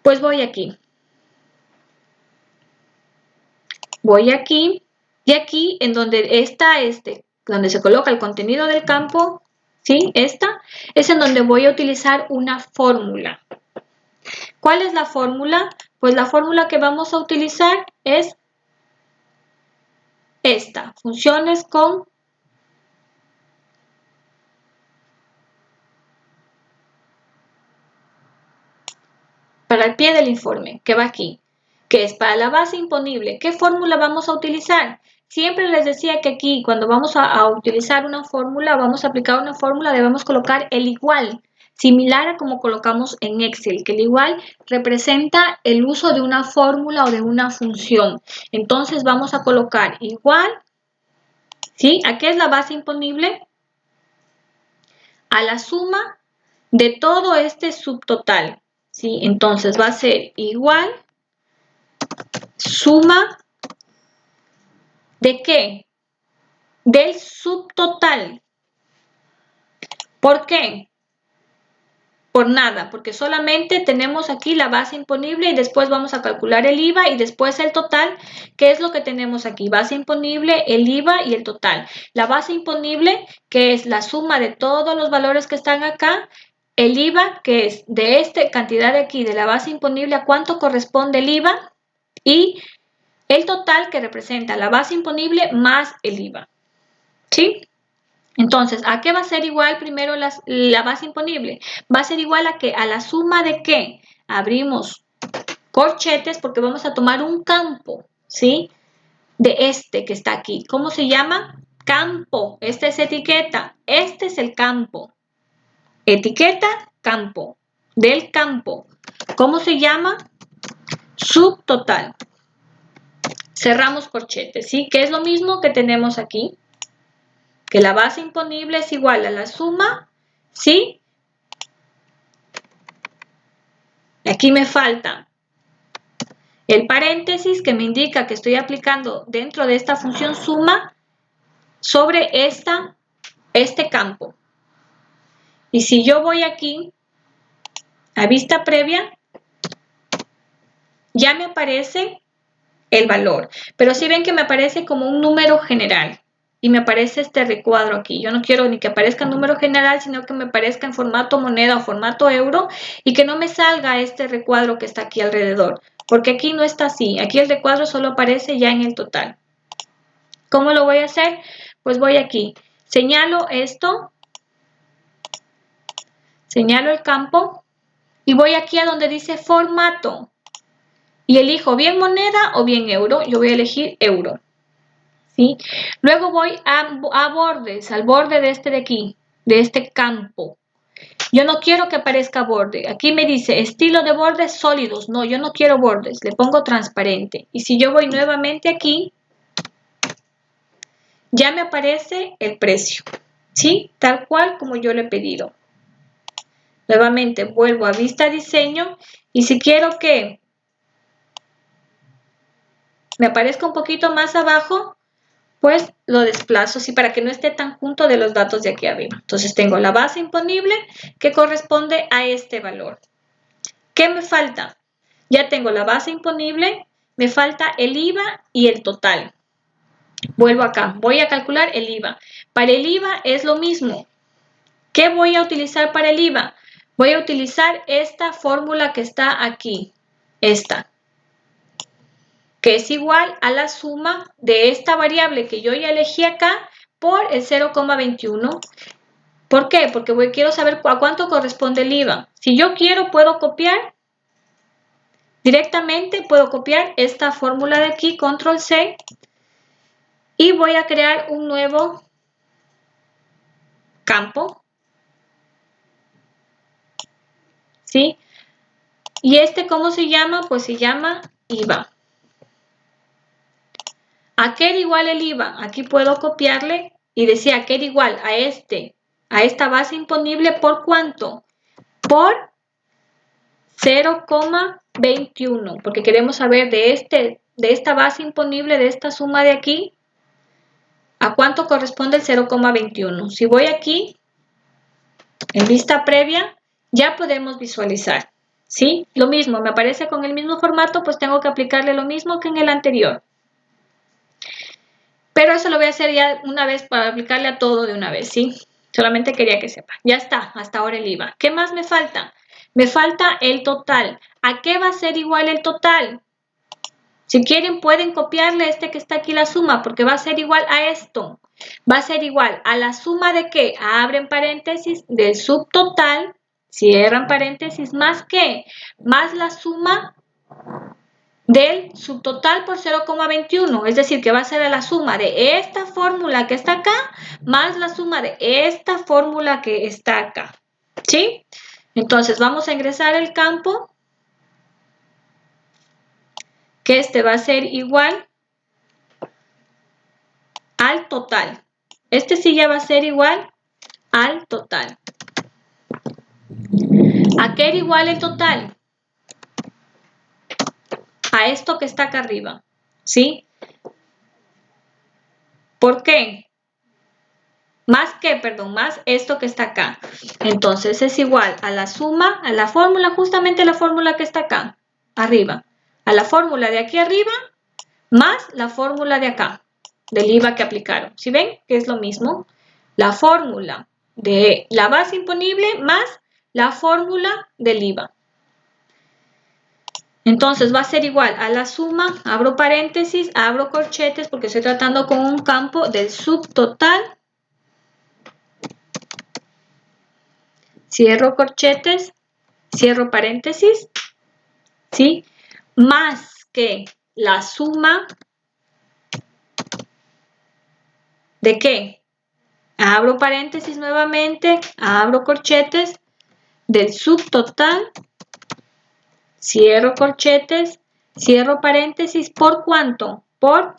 Pues voy aquí. Voy aquí y aquí en donde está donde se coloca el contenido del campo, ¿sí? Esta es en donde voy a utilizar una fórmula. ¿Cuál es la fórmula? Pues la fórmula que vamos a utilizar es esta, funciones con para el pie del informe, que va aquí. que es para la base imponible. ¿Qué fórmula vamos a utilizar? Siempre les decía que aquí, cuando vamos a utilizar una fórmula, vamos a aplicar una fórmula, debemos colocar el igual, similar a como colocamos en Excel, que el igual representa el uso de una fórmula o de una función. Entonces vamos a colocar igual, ¿sí? ¿A qué es la base imponible? A la suma de todo este subtotal, ¿sí? Entonces va a ser igual suma ¿de qué? Del subtotal. ¿Por qué? Por nada, porque solamente tenemos aquí la base imponible y después vamos a calcular el IVA y después el total. ¿Qué es lo que tenemos aquí? Base imponible, el IVA y el total. La base imponible, que es la suma de todos los valores que están acá. El IVA, que es de esta cantidad de aquí, de la base imponible, a cuánto corresponde el IVA. Y el total, que representa la base imponible más el IVA. ¿Sí? Entonces, ¿a qué va a ser igual primero la base imponible? Va a ser igual a ¿qué? A la suma de ¿qué? Abrimos corchetes porque vamos a tomar un campo, ¿sí? De este que está aquí. ¿Cómo se llama? Campo. Esta es etiqueta. Este es el campo. Etiqueta, campo. Del campo. ¿Cómo se llama? Subtotal. Cerramos corchetes, ¿sí? Que es lo mismo que tenemos aquí. Que la base imponible es igual a la suma, ¿sí? Aquí me falta el paréntesis que me indica que estoy aplicando dentro de esta función suma sobre este campo. Y si yo voy aquí a vista previa, ya me aparece el valor. Pero si ven que me aparece como un número general. Y me aparece este recuadro aquí. Yo no quiero ni que aparezca en número general, sino que me aparezca en formato moneda o formato euro y que no me salga este recuadro que está aquí alrededor. Porque aquí no está así. Aquí el recuadro solo aparece ya en el total. ¿Cómo lo voy a hacer? Pues voy aquí. Señalo esto. Señalo el campo. Y voy aquí a donde dice formato. Y elijo bien moneda o bien euro. Yo voy a elegir euro. ¿Sí? Luego voy a bordes, al borde de este de aquí, de este campo. Yo no quiero que aparezca borde. Aquí me dice estilo de bordes sólidos. No, yo no quiero bordes. Le pongo transparente. Y si yo voy nuevamente aquí, ya me aparece el precio. ¿Sí? Tal cual como yo lo he pedido. Nuevamente vuelvo a vista diseño. Y si quiero que me aparezca un poquito más abajo, pues lo desplazo así para que no esté tan junto de los datos de aquí arriba. Entonces tengo la base imponible que corresponde a este valor. ¿Qué me falta? Ya tengo la base imponible, me falta el IVA y el total. Vuelvo acá, voy a calcular el IVA. Para el IVA es lo mismo. ¿Qué voy a utilizar para el IVA? Voy a utilizar esta fórmula que está aquí, esta, que es igual a la suma de esta variable que yo ya elegí acá por el 0,21. ¿Por qué? Porque quiero saber a cuánto corresponde el IVA. Si yo quiero, puedo copiar directamente, puedo copiar esta fórmula de aquí, control C, y voy a crear un nuevo campo. ¿Sí? ¿Y este cómo se llama? Pues se llama IVA. ¿A qué era igual el IVA? Aquí puedo copiarle y decir a qué era igual a esta base imponible, ¿por cuánto? Por 0,21, porque queremos saber de esta base imponible, de esta suma de aquí, ¿a cuánto corresponde el 0,21? Si voy aquí, en vista previa, ya podemos visualizar, ¿sí? Lo mismo, me aparece con el mismo formato, pues tengo que aplicarle lo mismo que en el anterior. Pero eso lo voy a hacer ya una vez para aplicarle a todo de una vez, ¿sí? Solamente quería que sepa. Ya está, hasta ahora el IVA. ¿Qué más me falta? Me falta el total. ¿A qué va a ser igual el total? Si quieren pueden copiarle que está aquí la suma, porque va a ser igual a esto. Va a ser igual a la suma de ¿qué? Abren paréntesis del subtotal, cierran paréntesis, más ¿qué? Más la suma del subtotal por 0,21, es decir, que va a ser la suma de esta fórmula que está acá más la suma de esta fórmula que está acá, ¿sí? Entonces vamos a ingresar el campo, que este va a ser igual al total. Este sí ya va a ser igual al total. ¿A qué era igual el total? A esto que está acá arriba, ¿sí? ¿Por qué? Más esto que está acá. Entonces es igual a la suma, a la fórmula, justamente la fórmula que está acá, arriba. A la fórmula de aquí arriba, más la fórmula de acá, del IVA que aplicaron. ¿Sí ven? Que es lo mismo. La fórmula de la base imponible más la fórmula del IVA. Entonces va a ser igual a la suma, abro paréntesis, abro corchetes porque estoy tratando con un campo del subtotal. Cierro corchetes, cierro paréntesis, ¿sí? Más que la suma ¿de qué? Abro paréntesis nuevamente, abro corchetes, del subtotal, cierro corchetes, cierro paréntesis, ¿por cuánto? Por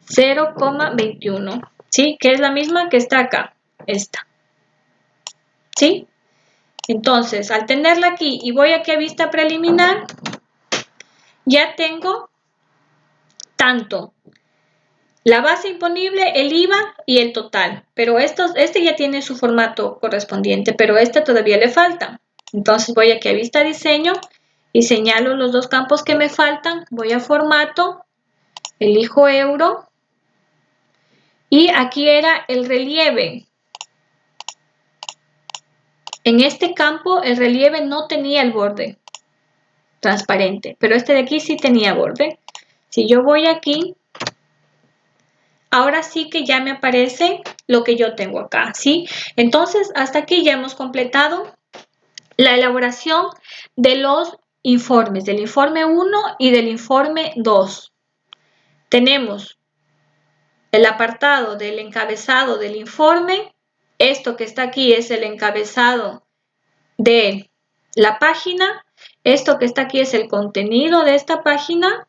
0,21, ¿sí? Que es la misma que está acá, esta, ¿sí? Entonces, al tenerla aquí y voy aquí a vista preliminar, ya tengo tanto la base imponible, el IVA y el total, pero este ya tiene su formato correspondiente, pero este todavía le falta. Entonces voy aquí a vista diseño y señalo los dos campos que me faltan, voy a formato, elijo euro y aquí era el relieve. En este campo el relieve no tenía el borde transparente, pero este de aquí sí tenía borde. Si yo voy aquí, ahora sí que ya me aparece lo que yo tengo acá, ¿sí? Entonces, hasta aquí ya hemos completado la elaboración de los informes, del informe 1 y del informe 2. Tenemos el apartado del encabezado del informe. Esto que está aquí es el encabezado de la página. Esto que está aquí es el contenido de esta página.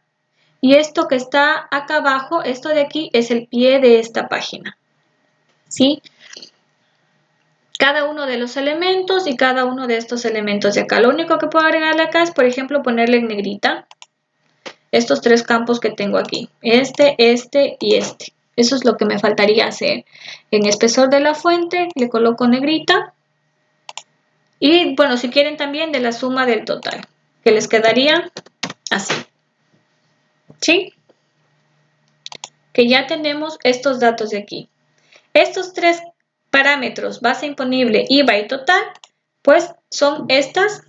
Y esto que está acá abajo, esto de aquí es el pie de esta página, ¿sí? Cada uno de los elementos y cada uno de estos elementos de acá. Lo único que puedo agregarle acá es, por ejemplo, ponerle en negrita estos tres campos que tengo aquí. Este y este. Eso es lo que me faltaría hacer. En espesor de la fuente le coloco negrita. Y bueno, si quieren también de la suma del total, que les quedaría así. ¿Sí? Que ya tenemos estos datos de aquí. Estos tres parámetros, base imponible, IVA y total, pues son estas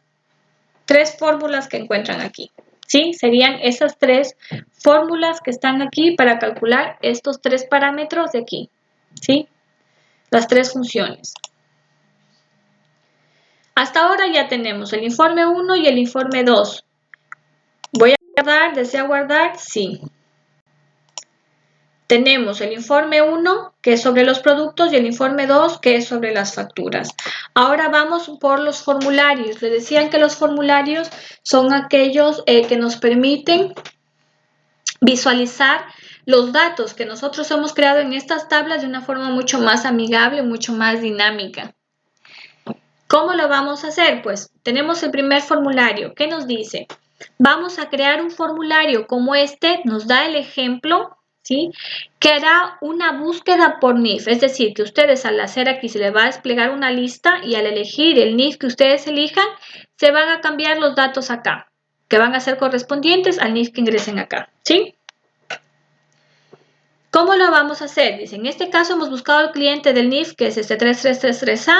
tres fórmulas que encuentran aquí. ¿Sí? Serían esas tres fórmulas que están aquí para calcular estos tres parámetros de aquí. ¿Sí? Las tres funciones. Hasta ahora ya tenemos el informe 1 y el informe 2. ¿Voy a guardar? ¿Desea guardar? Sí. Tenemos el informe 1, que es sobre los productos, y el informe 2, que es sobre las facturas. Ahora vamos por los formularios. Les decían que los formularios son aquellos que nos permiten visualizar los datos que nosotros hemos creado en estas tablas de una forma mucho más amigable, mucho más dinámica. ¿Cómo lo vamos a hacer? Pues tenemos el primer formulario. ¿Qué nos dice? Vamos a crear un formulario como este, nos da el ejemplo, ¿sí? Que hará una búsqueda por NIF, es decir, que ustedes al hacer aquí se les va a desplegar una lista y al elegir el NIF que ustedes elijan, se van a cambiar los datos acá, que van a ser correspondientes al NIF que ingresen acá, ¿sí? ¿Cómo lo vamos a hacer? Dice, en este caso hemos buscado al cliente del NIF, que es este 3333A,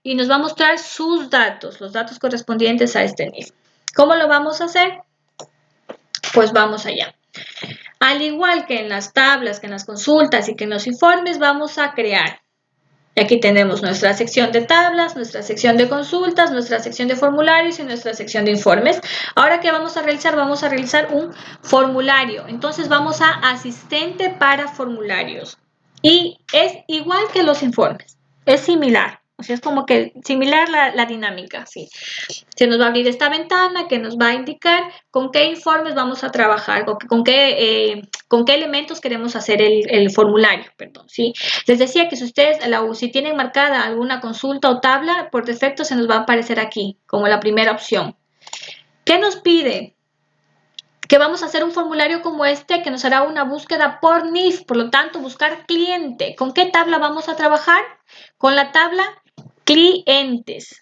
y nos va a mostrar sus datos, los datos correspondientes a este NIF. ¿Cómo lo vamos a hacer? Pues vamos allá. Al igual que en las tablas, que en las consultas y que en los informes, vamos a crear Y aquí tenemos nuestra sección de tablas, nuestra sección de consultas, nuestra sección de formularios y nuestra sección de informes. Ahora, ¿qué vamos a realizar? Vamos a realizar un formulario. Entonces, vamos a asistente para formularios. Y es igual que los informes. Es similar. O sea, es como que similar la dinámica, ¿sí? Se nos va a abrir esta ventana que nos va a indicar con qué informes vamos a trabajar, con qué elementos queremos hacer el formulario, perdón, ¿sí? Les decía que si ustedes, si tienen marcada alguna consulta o tabla, por defecto se nos va a aparecer aquí, como la primera opción. ¿Qué nos pide? Que vamos a hacer un formulario como este que nos hará una búsqueda por NIF, por lo tanto, buscar cliente. ¿Con qué tabla vamos a trabajar? Con la tabla clientes.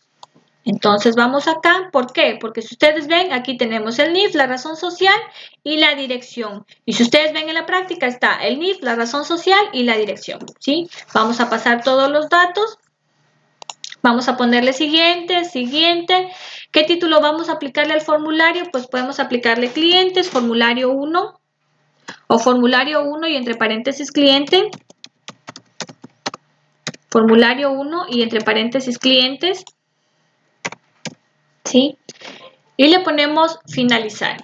Entonces vamos acá, ¿por qué? Porque si ustedes ven, aquí tenemos el NIF, la razón social y la dirección. Y si ustedes ven en la práctica está el NIF, la razón social y la dirección, ¿sí? Vamos a pasar todos los datos. Vamos a ponerle siguiente, siguiente. ¿Qué título vamos a aplicarle al formulario? Pues podemos aplicarle clientes, formulario 1 o formulario 1 y entre paréntesis cliente. Formulario 1 y entre paréntesis clientes. ¿Sí? Y le ponemos finalizar.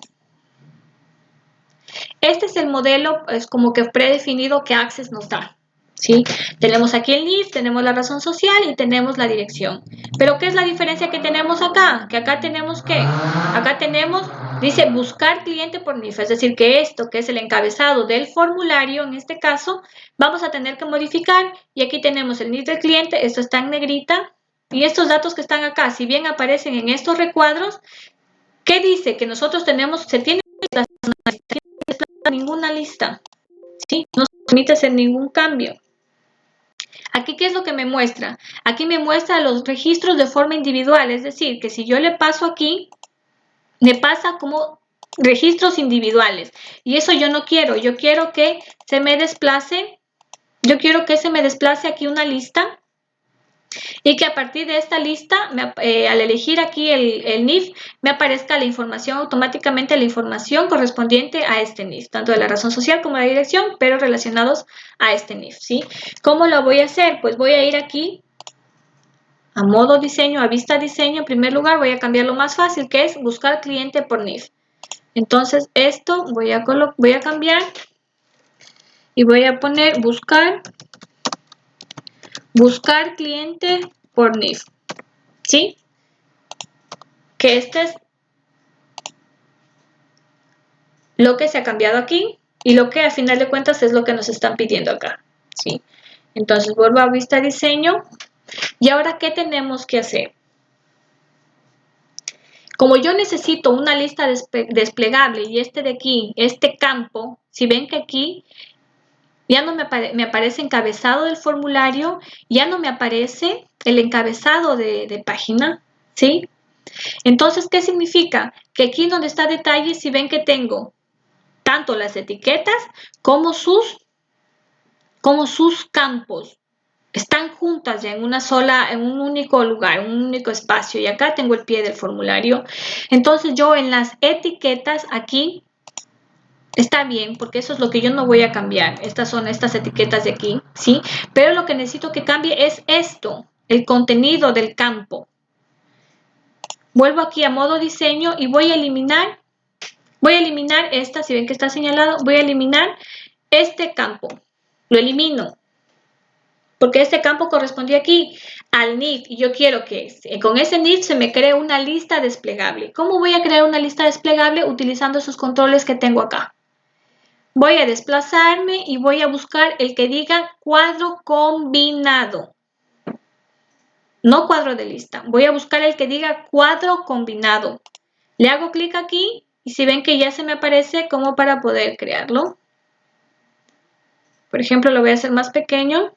Este es el modelo, es como que predefinido que Access nos da. ¿Sí? Tenemos aquí el NIF, tenemos la razón social y tenemos la dirección. Pero ¿qué es la diferencia que tenemos acá? Que acá tenemos ¿qué? Acá tenemos, dice buscar cliente por NIF, es decir, que esto que es el encabezado del formulario, en este caso, vamos a tener que modificar y aquí tenemos el NIF del cliente, esto está en negrita y estos datos que están acá, si bien aparecen en estos recuadros, ¿qué dice? Que nosotros tenemos, se tiene que ninguna lista, ¿sí? No se permite hacer ningún cambio. Aquí, ¿qué es lo que me muestra? Aquí me muestra los registros de forma individual, es decir, que si yo le paso aquí, me pasa como registros individuales. Y eso yo no quiero, yo quiero que se me desplace, aquí una lista y que a partir de esta lista, al elegir aquí el NIF, me aparezca la información automáticamente, la información correspondiente a este NIF, tanto de la razón social como de la dirección, pero relacionados a este NIF, ¿sí? ¿Cómo lo voy a hacer? Pues voy a ir aquí a modo diseño, a vista diseño. En primer lugar, voy a cambiar lo más fácil, que es buscar cliente por NIF. Entonces, esto voy a cambiar y voy a poner buscar cliente por NIF, ¿sí? Que este es lo que se ha cambiado aquí y lo que a final de cuentas es lo que nos están pidiendo acá, ¿sí? Entonces vuelvo a vista diseño y ahora ¿qué tenemos que hacer? Como yo necesito una lista desplegable y este de aquí, este campo, si ven que aquí ya no me aparece encabezado del formulario, ya no me aparece el encabezado de página, ¿sí? Entonces, ¿qué significa? Que aquí donde está detalle, si ven que tengo tanto las etiquetas como sus campos están juntas ya en un único lugar, un único espacio. Y acá tengo el pie del formulario. Entonces yo en las etiquetas aquí está bien, porque eso es lo que yo no voy a cambiar. Estas son estas etiquetas de aquí, ¿sí? Pero lo que necesito que cambie es esto, el contenido del campo. Vuelvo aquí a modo diseño y voy a eliminar esta, si ven que está señalado, voy a eliminar este campo. Lo elimino. Porque este campo correspondía aquí al NIF y yo quiero que con ese NIF se me cree una lista desplegable. ¿Cómo voy a crear una lista desplegable? Utilizando esos controles que tengo acá. Voy a desplazarme y voy a buscar el que diga cuadro combinado. No cuadro de lista. Voy a buscar el que diga cuadro combinado. Le hago clic aquí y si ven que ya se me aparece como para poder crearlo. Por ejemplo, lo voy a hacer más pequeño.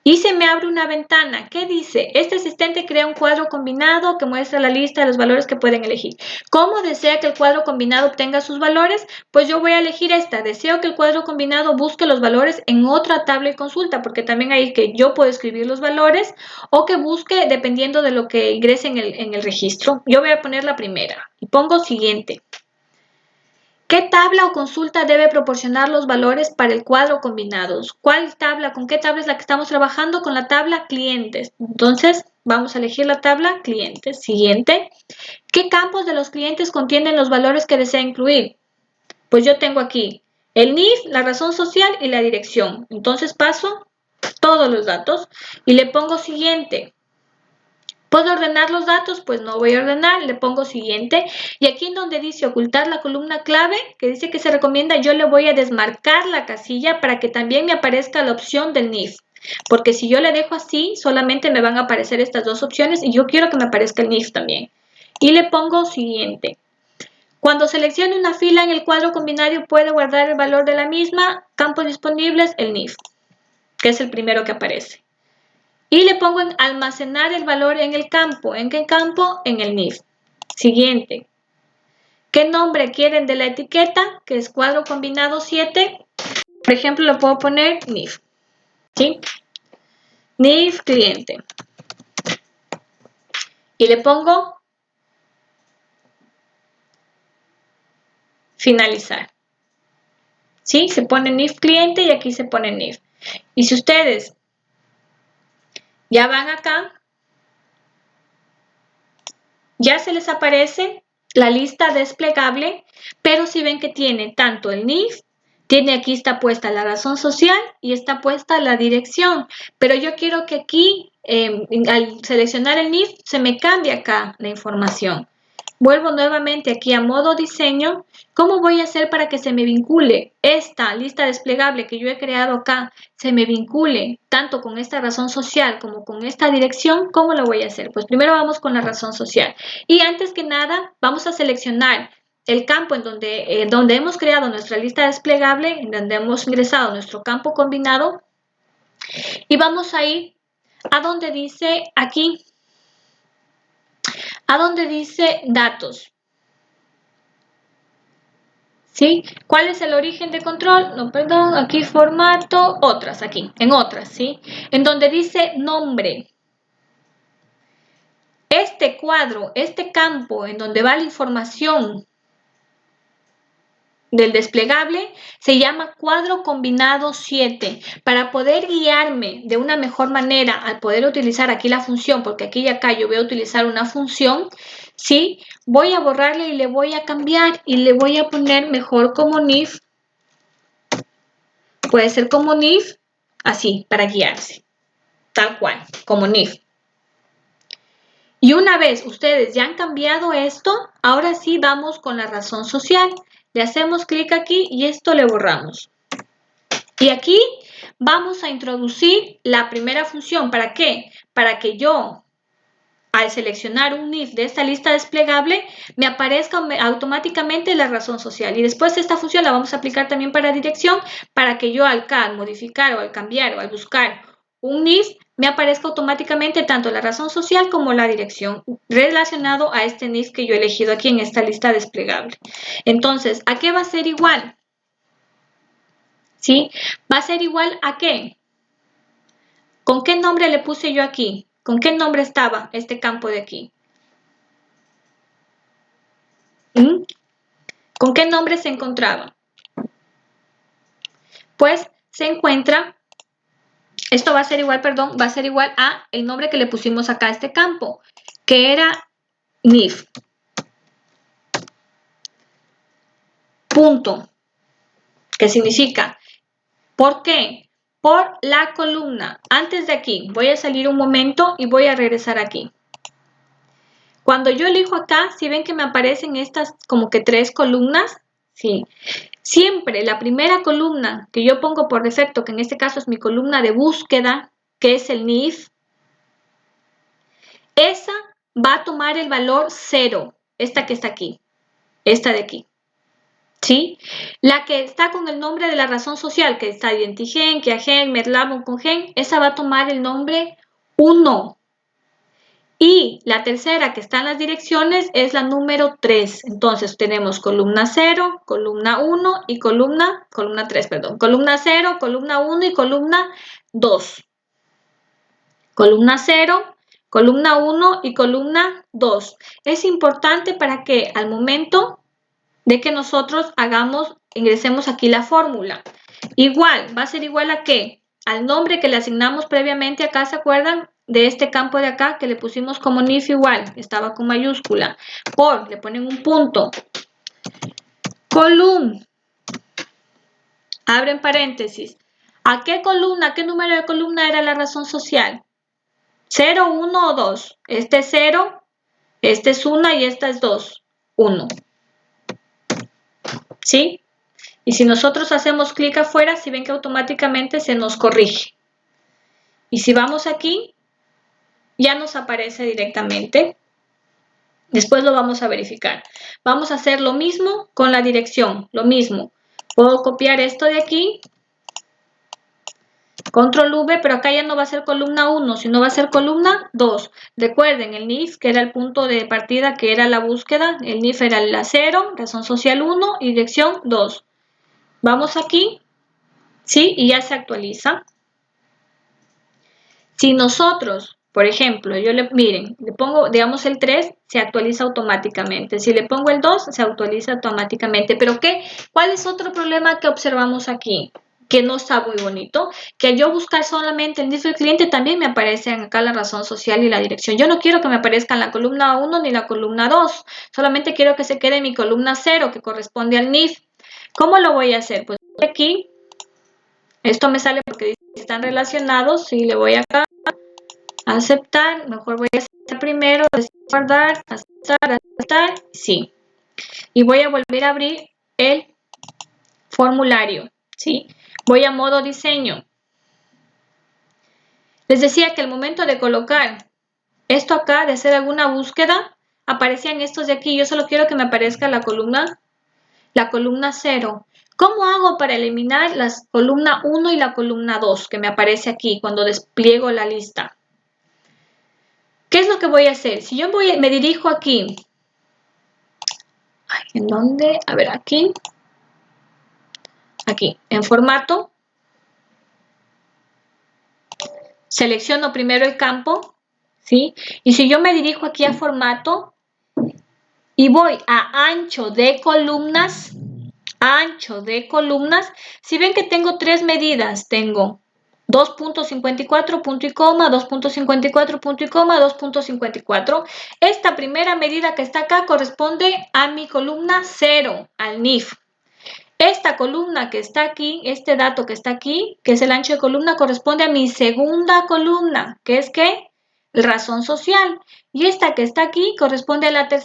Y se me abre una ventana. ¿Qué dice? Este asistente crea un cuadro combinado que muestra la lista de los valores que pueden elegir. ¿Cómo desea que el cuadro combinado obtenga sus valores? Pues yo voy a elegir esta. Deseo que el cuadro combinado busque los valores en otra tabla de consulta, porque también hay que yo puedo escribir los valores o que busque dependiendo de lo que ingrese en el registro. Yo voy a poner la primera y pongo siguiente. ¿Qué tabla o consulta debe proporcionar los valores para el cuadro combinados? ¿Cuál tabla? ¿Con qué tabla es la que estamos trabajando? Con la tabla clientes. Entonces, vamos a elegir la tabla clientes. Siguiente. ¿Qué campos de los clientes contienen los valores que desea incluir? Pues yo tengo aquí el NIF, la razón social y la dirección. Entonces paso todos los datos y le pongo siguiente. ¿Puedo ordenar los datos? Pues no voy a ordenar, le pongo siguiente. Y aquí en donde dice ocultar la columna clave, que dice que se recomienda, yo le voy a desmarcar la casilla para que también me aparezca la opción del NIF. Porque si yo le dejo así, solamente me van a aparecer estas dos opciones y yo quiero que me aparezca el NIF también. Y le pongo siguiente. Cuando seleccione una fila en el cuadro combinario, puede guardar el valor de la misma. Campos disponibles, el NIF, que es el primero que aparece. Y le pongo en almacenar el valor en el campo. ¿En qué campo? En el NIF. Siguiente. ¿Qué nombre quieren de la etiqueta? Que es cuadro combinado 7. Por ejemplo, lo puedo poner NIF. ¿Sí? NIF cliente. Y le pongo finalizar. ¿Sí? Se pone NIF cliente y aquí se pone NIF. Y si ustedes ya van acá, ya se les aparece la lista desplegable, pero si ven que tiene tanto el NIF, tiene aquí está puesta la razón social y está puesta la dirección, pero yo quiero que aquí, al seleccionar el NIF, se me cambie acá la información. Vuelvo nuevamente aquí a modo diseño. ¿Cómo voy a hacer para que se me vincule esta lista desplegable que yo he creado acá? Se me vincule tanto con esta razón social como con esta dirección. ¿Cómo lo voy a hacer? Pues primero vamos con la razón social. Y antes que nada, vamos a seleccionar el campo en donde hemos creado nuestra lista desplegable, en donde hemos ingresado nuestro campo combinado. Y vamos a ir a donde dice aquí, a donde dice datos. ¿Sí? ¿Cuál es el origen de control? No, perdón, aquí formato, otras, aquí, en otras, ¿sí? En donde dice nombre. Este cuadro, este campo en donde va la información del desplegable se llama cuadro combinado 7. Para poder guiarme de una mejor manera al poder utilizar aquí la función, porque aquí y acá yo voy a utilizar una función, ¿sí? Voy a borrarle y le voy a cambiar y le voy a poner mejor como NIF. Puede ser como NIF, así, para guiarse, tal cual, como NIF. Y una vez ustedes ya han cambiado esto, ahora sí vamos con la razón social. Le hacemos clic aquí y esto le borramos. Y aquí vamos a introducir la primera función. ¿Para qué? Para que yo, al seleccionar un NIF de esta lista desplegable, me aparezca automáticamente la razón social. Y después esta función la vamos a aplicar también para dirección, para que yo al modificar o al cambiar o al buscar un NIF, me aparezca automáticamente tanto la razón social como la dirección relacionado a este NIF que yo he elegido aquí en esta lista desplegable. Entonces, ¿a qué va a ser igual? ¿Sí? ¿Va a ser igual a qué? ¿Con qué nombre le puse yo aquí? ¿Con qué nombre estaba este campo de aquí? ¿Mm? ¿Con qué nombre se encontraba? Pues se encuentra, esto va a ser igual, perdón, va a ser igual a el nombre que le pusimos acá a este campo, que era NIF. Punto. ¿Qué significa? ¿Por qué? Por la columna. Antes de aquí, voy a salir un momento y voy a regresar aquí. Cuando yo elijo acá, si ven que me aparecen estas como que 3 columnas, sí. Siempre la primera columna que yo pongo por defecto, que en este caso es mi columna de búsqueda, que es el NIF, esa va a tomar el valor 0, esta que está aquí, esta de aquí. ¿Sí? La que está con el nombre de la razón social, que está Identigen, Kiagen, Medlab, Congen, esa va a tomar el nombre 1. Y la tercera que está en las direcciones es la número 3. Entonces tenemos columna 0, columna 1 y columna 3, perdón. Columna 0, columna 1 y columna 2. Columna 0, columna 1 y columna 2. Es importante para que al momento de que nosotros ingresemos aquí la fórmula. Igual, va a ser igual a ¿qué? Al nombre que le asignamos previamente acá, ¿se acuerdan? De este campo de acá que le pusimos como NIF igual, estaba con mayúscula, le ponen un punto, abren paréntesis. ¿A qué columna, qué número de columna era la razón social? 0, 1 o 2. Este es 0, este es 1 y esta es 2. 1. ¿Sí? Y si nosotros hacemos clic afuera, si ven que automáticamente se nos corrige. Y si vamos aquí, ya nos aparece directamente. Después lo vamos a verificar. Vamos a hacer lo mismo con la dirección, lo mismo. Puedo copiar esto de aquí, control V, pero acá ya no va a ser columna 1, sino va a ser columna 2. Recuerden, el NIF, que era el punto de partida, que era la búsqueda, el NIF era la 0, razón social 1 y dirección 2. Vamos aquí, ¿sí? Y ya se actualiza. Si nosotros, por ejemplo, miren, le pongo, digamos, el 3, se actualiza automáticamente. Si le pongo el 2, se actualiza automáticamente. ¿Pero qué? ¿Cuál es otro problema que observamos aquí? Que no está muy bonito, que al yo buscar solamente el NIF del cliente también me aparecen acá la razón social y la dirección. Yo no quiero que me aparezcan la columna 1 ni la columna 2, solamente quiero que se quede mi columna 0 que corresponde al NIF. ¿Cómo lo voy a hacer? Pues aquí, esto me sale porque dice que están relacionados y le voy acá a aceptar, mejor voy a aceptar primero, guardar, aceptar, sí. Y voy a volver a abrir el formulario, ¿sí? Voy a modo diseño. Les decía que al momento de colocar esto acá, de hacer alguna búsqueda, aparecían estos de aquí. Yo solo quiero que me aparezca la columna 0. ¿Cómo hago para eliminar la columna 1 y la columna 2 que me aparece aquí cuando despliego la lista? ¿Qué es lo que voy a hacer? Si yo me dirijo aquí, ¿en dónde? A ver, aquí, en formato, selecciono primero el campo, ¿sí? Y si yo me dirijo aquí a formato y voy a ancho de columnas, si ven que tengo 3 medidas, tengo 2.54, punto y coma, 2.54, punto y coma, 2.54. Esta primera medida que está acá corresponde a mi columna 0, al NIF. Esta columna que está aquí, este dato que está aquí, que es el ancho de columna, corresponde a mi segunda columna, que es ¿qué? Razón social. Y esta que está aquí corresponde esta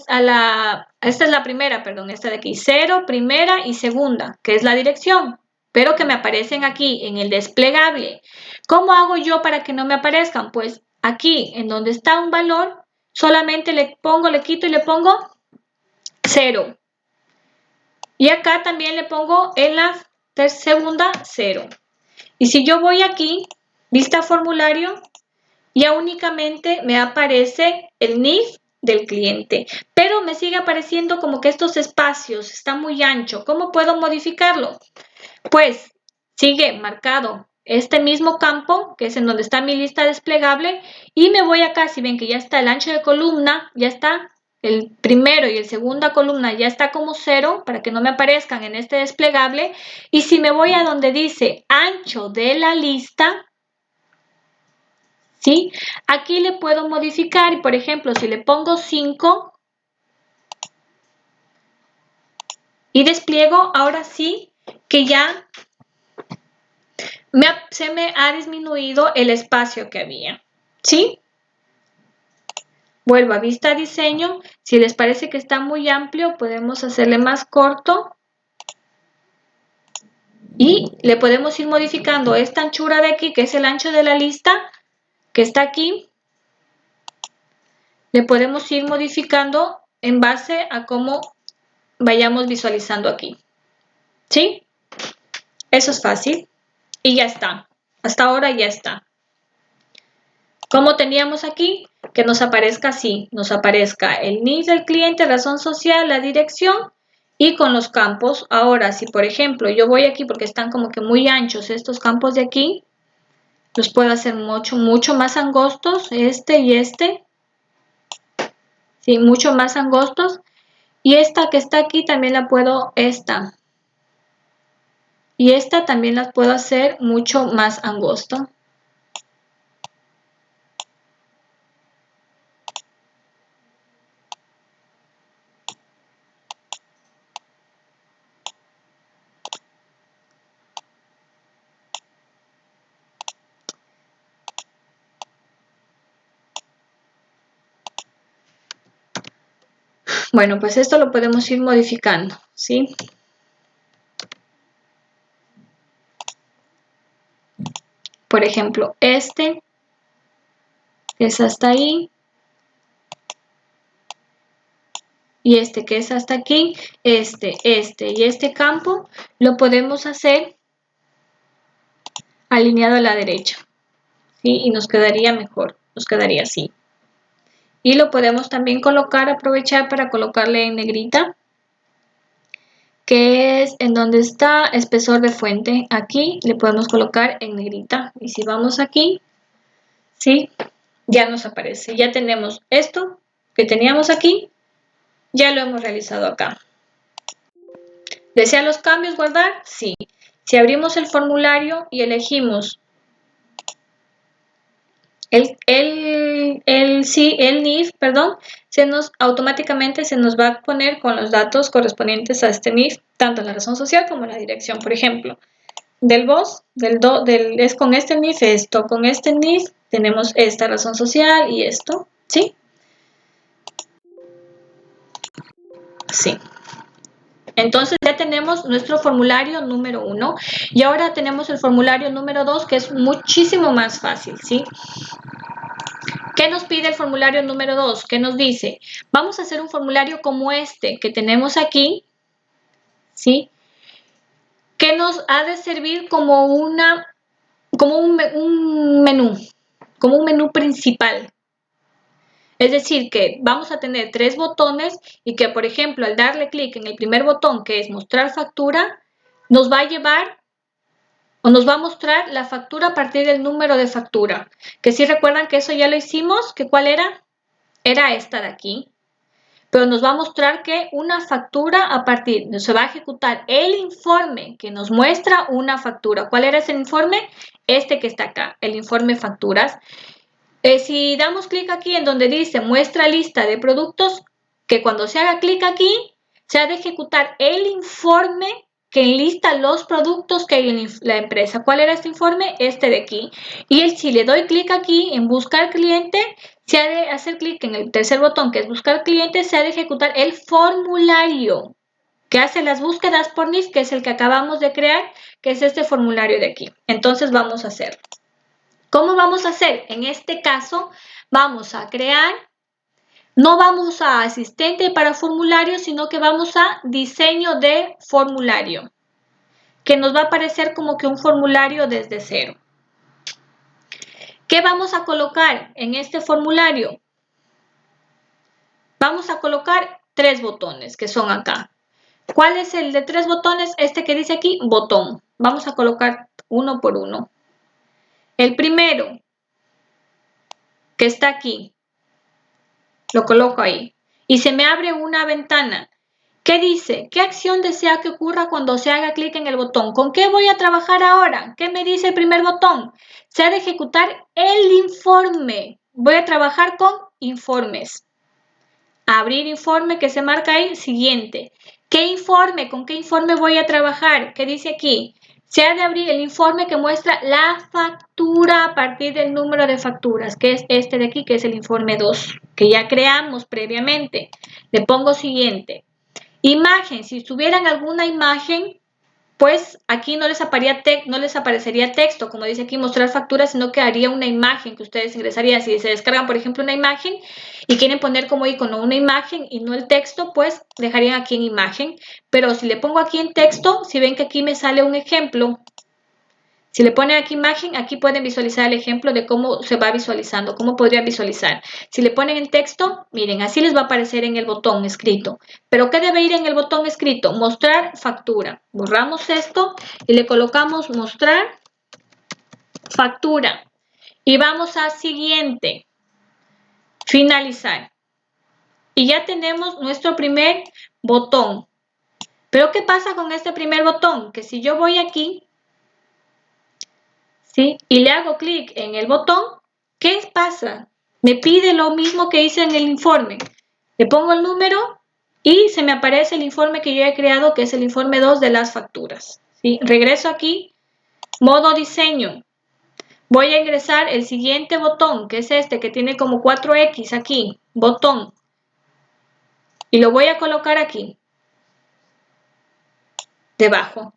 es la primera, perdón, esta de aquí, 0, primera y segunda, que es la dirección, pero que me aparecen aquí en el desplegable. ¿Cómo hago yo para que no me aparezcan? Pues aquí, en donde está un valor, solamente le quito y le pongo 0. Y acá también le pongo en la segunda 0. Y si yo voy aquí, vista formulario, ya únicamente me aparece el NIF del cliente. Pero me sigue apareciendo como que estos espacios están muy anchos. ¿Cómo puedo modificarlo? Pues sigue marcado este mismo campo, que es en donde está mi lista desplegable. Y me voy acá, si ven que ya está el ancho de columna, ya está. El primero y el segunda columna ya está como 0 para que no me aparezcan en este desplegable. Y si me voy a donde dice ancho de la lista, ¿sí? Aquí le puedo modificar y por ejemplo si le pongo 5 y despliego, ahora sí que ya se me ha disminuido el espacio que había, ¿sí? Vuelvo a vista diseño, si les parece que está muy amplio podemos hacerle más corto y le podemos ir modificando esta anchura de aquí que es el ancho de la lista que está aquí, le podemos ir modificando en base a cómo vayamos visualizando aquí, ¿sí? Eso es fácil y ya está, hasta ahora ya está. ¿Cómo teníamos aquí? Que nos aparezca así, nos aparezca el NIF del cliente, razón social, la dirección y con los campos. Ahora, si por ejemplo yo voy aquí porque están como que muy anchos estos campos de aquí, los puedo hacer mucho más angostos, este y este, sí, mucho más angostos. Y esta que está aquí también la puedo, esta. Y esta también las puedo hacer mucho más angosto. Bueno, pues esto lo podemos ir modificando, ¿sí? Por ejemplo, este es hasta ahí. Y este que es hasta aquí, este y este campo lo podemos hacer alineado a la derecha, ¿sí? Y nos quedaría mejor, nos quedaría así. Y lo podemos también colocar, aprovechar para colocarle en negrita, que es en donde está espesor de fuente. Aquí le podemos colocar en negrita. Y si vamos aquí, ¿sí? Ya nos aparece. Ya tenemos esto que teníamos aquí, ya lo hemos realizado acá. ¿Desea los cambios guardar? Sí. Si abrimos el formulario y elegimos el NIF, perdón, automáticamente se nos va a poner con los datos correspondientes a este NIF, tanto en la razón social como en la dirección. Por ejemplo, del BOS, es con este NIF esto, con este NIF tenemos esta razón social y esto, ¿sí? Sí. Entonces ya tenemos nuestro formulario número 1 y ahora tenemos el formulario número 2, que es muchísimo más fácil, ¿sí? ¿Qué nos pide el formulario número 2? ¿Qué nos dice? Vamos a hacer un formulario como este que tenemos aquí, ¿sí? Que nos ha de servir como un menú principal. Es decir, que vamos a tener 3 botones y que, por ejemplo, al darle clic en el primer botón, que es mostrar factura, nos va a llevar o nos va a mostrar la factura a partir del número de factura. Que si recuerdan que eso ya lo hicimos, que ¿cuál era? Era esta de aquí. Pero nos va a mostrar que una factura se va a ejecutar el informe que nos muestra una factura. ¿Cuál era ese informe? Este que está acá, el informe facturas. Si damos clic aquí en donde dice muestra lista de productos, que cuando se haga clic aquí, se ha de ejecutar el informe que enlista los productos que hay en la empresa. ¿Cuál era este informe? Este de aquí. Y si le doy clic aquí en buscar cliente, se ha de hacer clic en el tercer botón que es buscar cliente, se ha de ejecutar el formulario que hace las búsquedas por NIF, que es el que acabamos de crear, que es este formulario de aquí. Entonces vamos a hacerlo. ¿Cómo vamos a hacer? En este caso, vamos a crear, no vamos a asistente para formulario, sino que vamos a diseño de formulario, que nos va a aparecer como que un formulario desde cero. ¿Qué vamos a colocar en este formulario? Vamos a colocar 3 botones que son acá. ¿Cuál es el de 3 botones? Este que dice aquí, botón. Vamos a colocar uno por uno. El primero, que está aquí, lo coloco ahí y se me abre una ventana. ¿Qué dice? ¿Qué acción desea que ocurra cuando se haga clic en el botón? ¿Con qué voy a trabajar ahora? ¿Qué me dice el primer botón? Se ha de ejecutar el informe. Voy a trabajar con informes. Abrir informe que se marca ahí, siguiente. ¿Qué informe? ¿Con qué informe voy a trabajar? ¿Qué dice aquí? Se ha de abrir el informe que muestra la factura a partir del número de facturas, que es este de aquí, que es el informe 2, que ya creamos previamente. Le pongo siguiente. Imagen, si tuvieran alguna imagen, pues aquí no les aparecería texto, como dice aquí, mostrar factura, sino que haría una imagen que ustedes ingresarían. Si se descargan, por ejemplo, una imagen y quieren poner como icono una imagen y no el texto, pues dejarían aquí en imagen. Pero si le pongo aquí en texto, si ven que aquí me sale un ejemplo, si le ponen aquí imagen, aquí pueden visualizar el ejemplo de cómo se va visualizando, cómo podrían visualizar. Si le ponen en texto, miren, así les va a aparecer en el botón escrito. ¿Pero qué debe ir en el botón escrito? Mostrar factura. Borramos esto y le colocamos mostrar factura. Y vamos a siguiente, finalizar. Y ya tenemos nuestro primer botón. Pero ¿qué pasa con este primer botón? Que si yo voy aquí, ¿sí? Y le hago clic en el botón, ¿qué pasa? Me pide lo mismo que hice en el informe. Le pongo el número y se me aparece el informe que yo he creado, que es el informe 2 de las facturas, ¿sí? Regreso aquí, modo diseño. Voy a ingresar el siguiente botón, que es este, que tiene como 4X aquí, botón. Y lo voy a colocar aquí, debajo.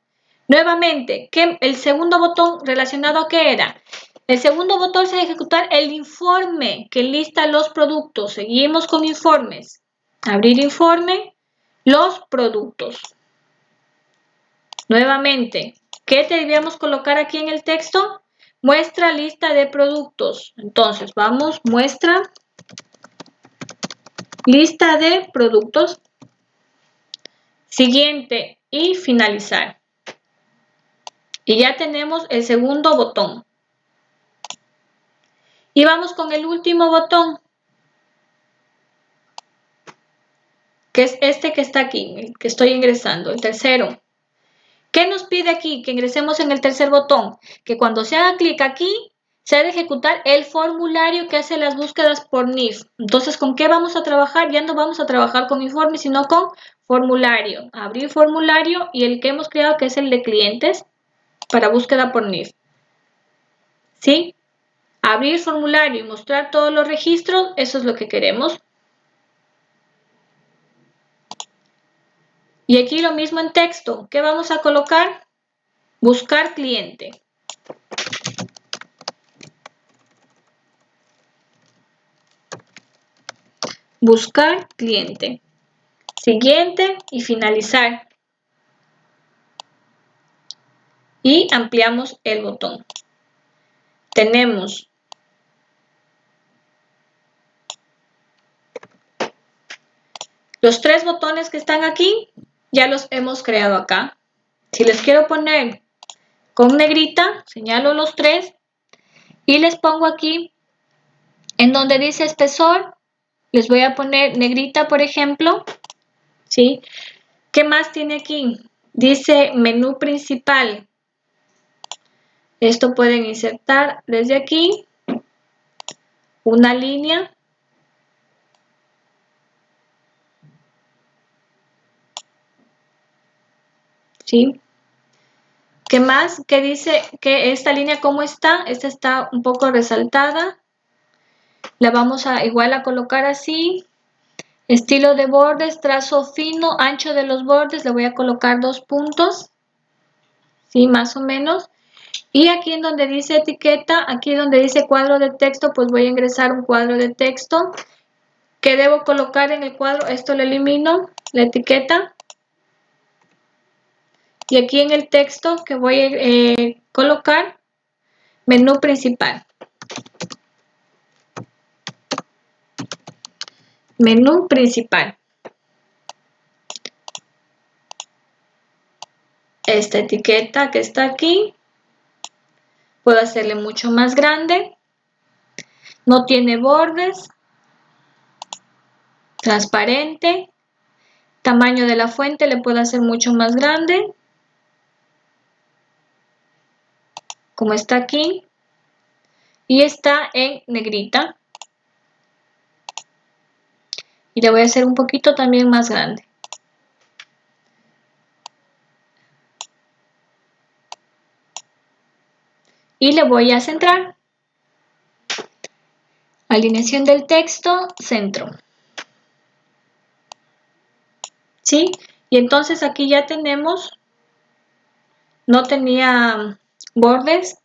Nuevamente, el segundo botón relacionado a qué era. El segundo botón es ejecutar el informe que lista los productos. Seguimos con informes. Abrir informe, los productos. Nuevamente, ¿qué debíamos colocar aquí en el texto? Muestra lista de productos. Entonces, vamos, muestra lista de productos. Siguiente y finalizar. Y ya tenemos el segundo botón. Y vamos con el último botón, que es este que está aquí, el que estoy ingresando, el tercero. ¿Qué nos pide aquí? Que ingresemos en el tercer botón, que cuando se haga clic aquí, se ha de ejecutar el formulario que hace las búsquedas por NIF. Entonces, ¿con qué vamos a trabajar? Ya no vamos a trabajar con informe, sino con formulario. Abrir formulario y el que hemos creado, que es el de clientes, para búsqueda por NIF. ¿Sí? Abrir formulario y mostrar todos los registros, eso es lo que queremos. Y aquí lo mismo en texto. ¿Qué vamos a colocar? Buscar cliente. Buscar cliente. Siguiente y finalizar. Y ampliamos el botón. Tenemos los tres botones que están aquí, ya los hemos creado acá. Si les quiero poner con negrita, señalo los tres y les pongo aquí en donde dice espesor, les voy a poner negrita, por ejemplo, ¿sí? ¿Qué más tiene aquí? Dice menú principal. Esto pueden insertar desde aquí una línea. ¿Sí? ¿Qué más? ¿Qué dice que esta línea cómo está? Esta está un poco resaltada. La vamos a igual a colocar así. Estilo de bordes, trazo fino, ancho de los bordes, le voy a colocar 2 puntos. ¿Sí? Más o menos. Y aquí en donde dice etiqueta, aquí donde dice cuadro de texto, pues voy a ingresar un cuadro de texto. ¿Qué debo colocar en el cuadro? Esto lo elimino, la etiqueta. Y aquí en el texto que voy a colocar, menú principal. Menú principal. Esta etiqueta que está aquí, puedo hacerle mucho más grande. No tiene bordes. Transparente. Tamaño de la fuente le puedo hacer mucho más grande. Como está aquí. Y está en negrita. Y le voy a hacer un poquito también más grande. Y le voy a centrar. Alineación del texto, centro. ¿Sí? Y entonces aquí ya tenemos, no tenía bordes,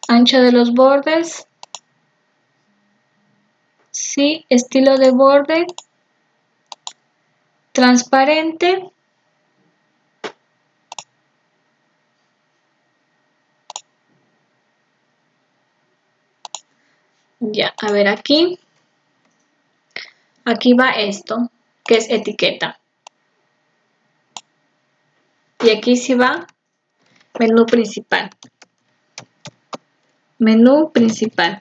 ancho de los bordes, ¿sí? Estilo de borde, transparente. Ya, a ver aquí. Aquí va esto, que es etiqueta. Y aquí sí va menú principal. Menú principal.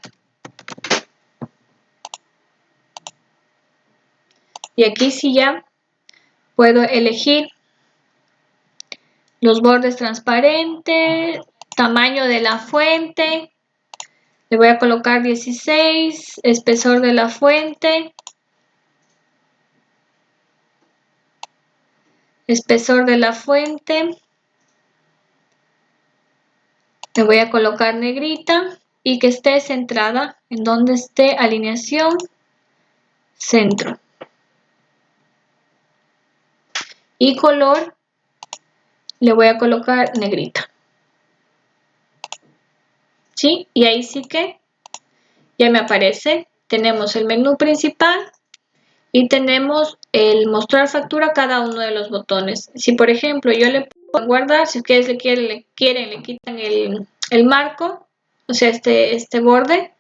Y aquí sí ya puedo elegir los bordes transparentes, tamaño de la fuente. Le voy a colocar 16, espesor de la fuente. Espesor de la fuente. Le voy a colocar negrita y que esté centrada en donde esté alineación, centro. Y color le voy a colocar negrita. ¿Sí? Y ahí sí que ya me aparece. Tenemos el menú principal y tenemos el mostrar factura a cada uno de los botones. Si por ejemplo yo le pongo guardar, si ustedes le quitan el marco, o sea este borde,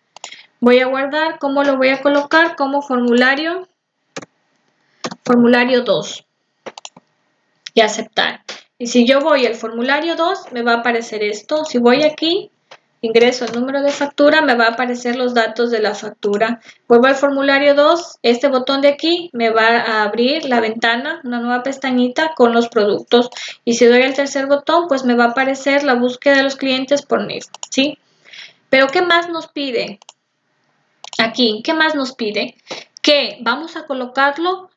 voy a guardar. ¿Cómo lo voy a colocar? Como formulario 2 y aceptar. Y si yo voy al formulario 2 me va a aparecer esto. Si voy aquí, ingreso el número de factura, me va a aparecer los datos de la factura. Vuelvo al formulario 2, este botón de aquí me va a abrir la ventana, una nueva pestañita con los productos. Y si doy al tercer botón, pues me va a aparecer la búsqueda de los clientes por NIF, ¿sí? Pero ¿qué más nos pide? Aquí, ¿qué más nos pide? Que vamos a colocarlo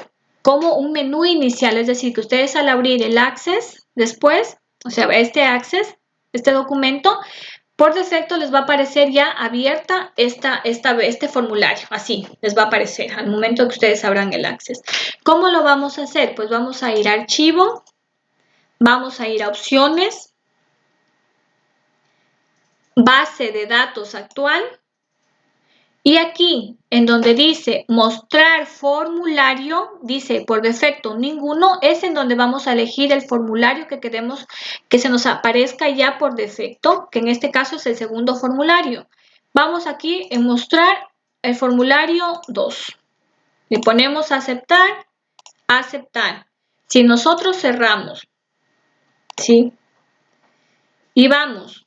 como un menú inicial, es decir, que ustedes al abrir el Access después, o sea, este documento, por defecto les va a aparecer ya abierta este formulario, así les va a aparecer al momento que ustedes abran el Access. ¿Cómo lo vamos a hacer? Pues vamos a ir a Archivo, vamos a ir a Opciones, Base de datos actual, y aquí, en donde dice mostrar formulario, dice por defecto ninguno, es en donde vamos a elegir el formulario que queremos que se nos aparezca ya por defecto, que en este caso es el segundo formulario. Vamos aquí en mostrar el formulario 2. Le ponemos aceptar, aceptar. Si nosotros cerramos, ¿sí? Y vamos,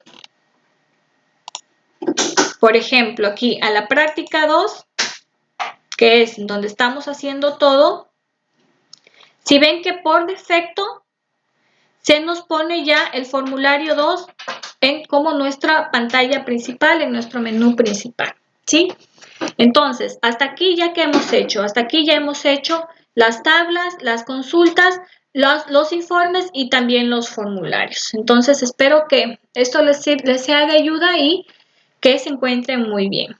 por ejemplo, aquí a la práctica 2, que es donde estamos haciendo todo, si ven que por defecto se nos pone ya el formulario 2 como nuestra pantalla principal, en nuestro menú principal, ¿sí? Entonces, hasta aquí ya que hemos hecho, hasta aquí ya hemos hecho las tablas, las consultas, los informes y también los formularios. Entonces, espero que esto les sea de ayuda y que se encuentren muy bien.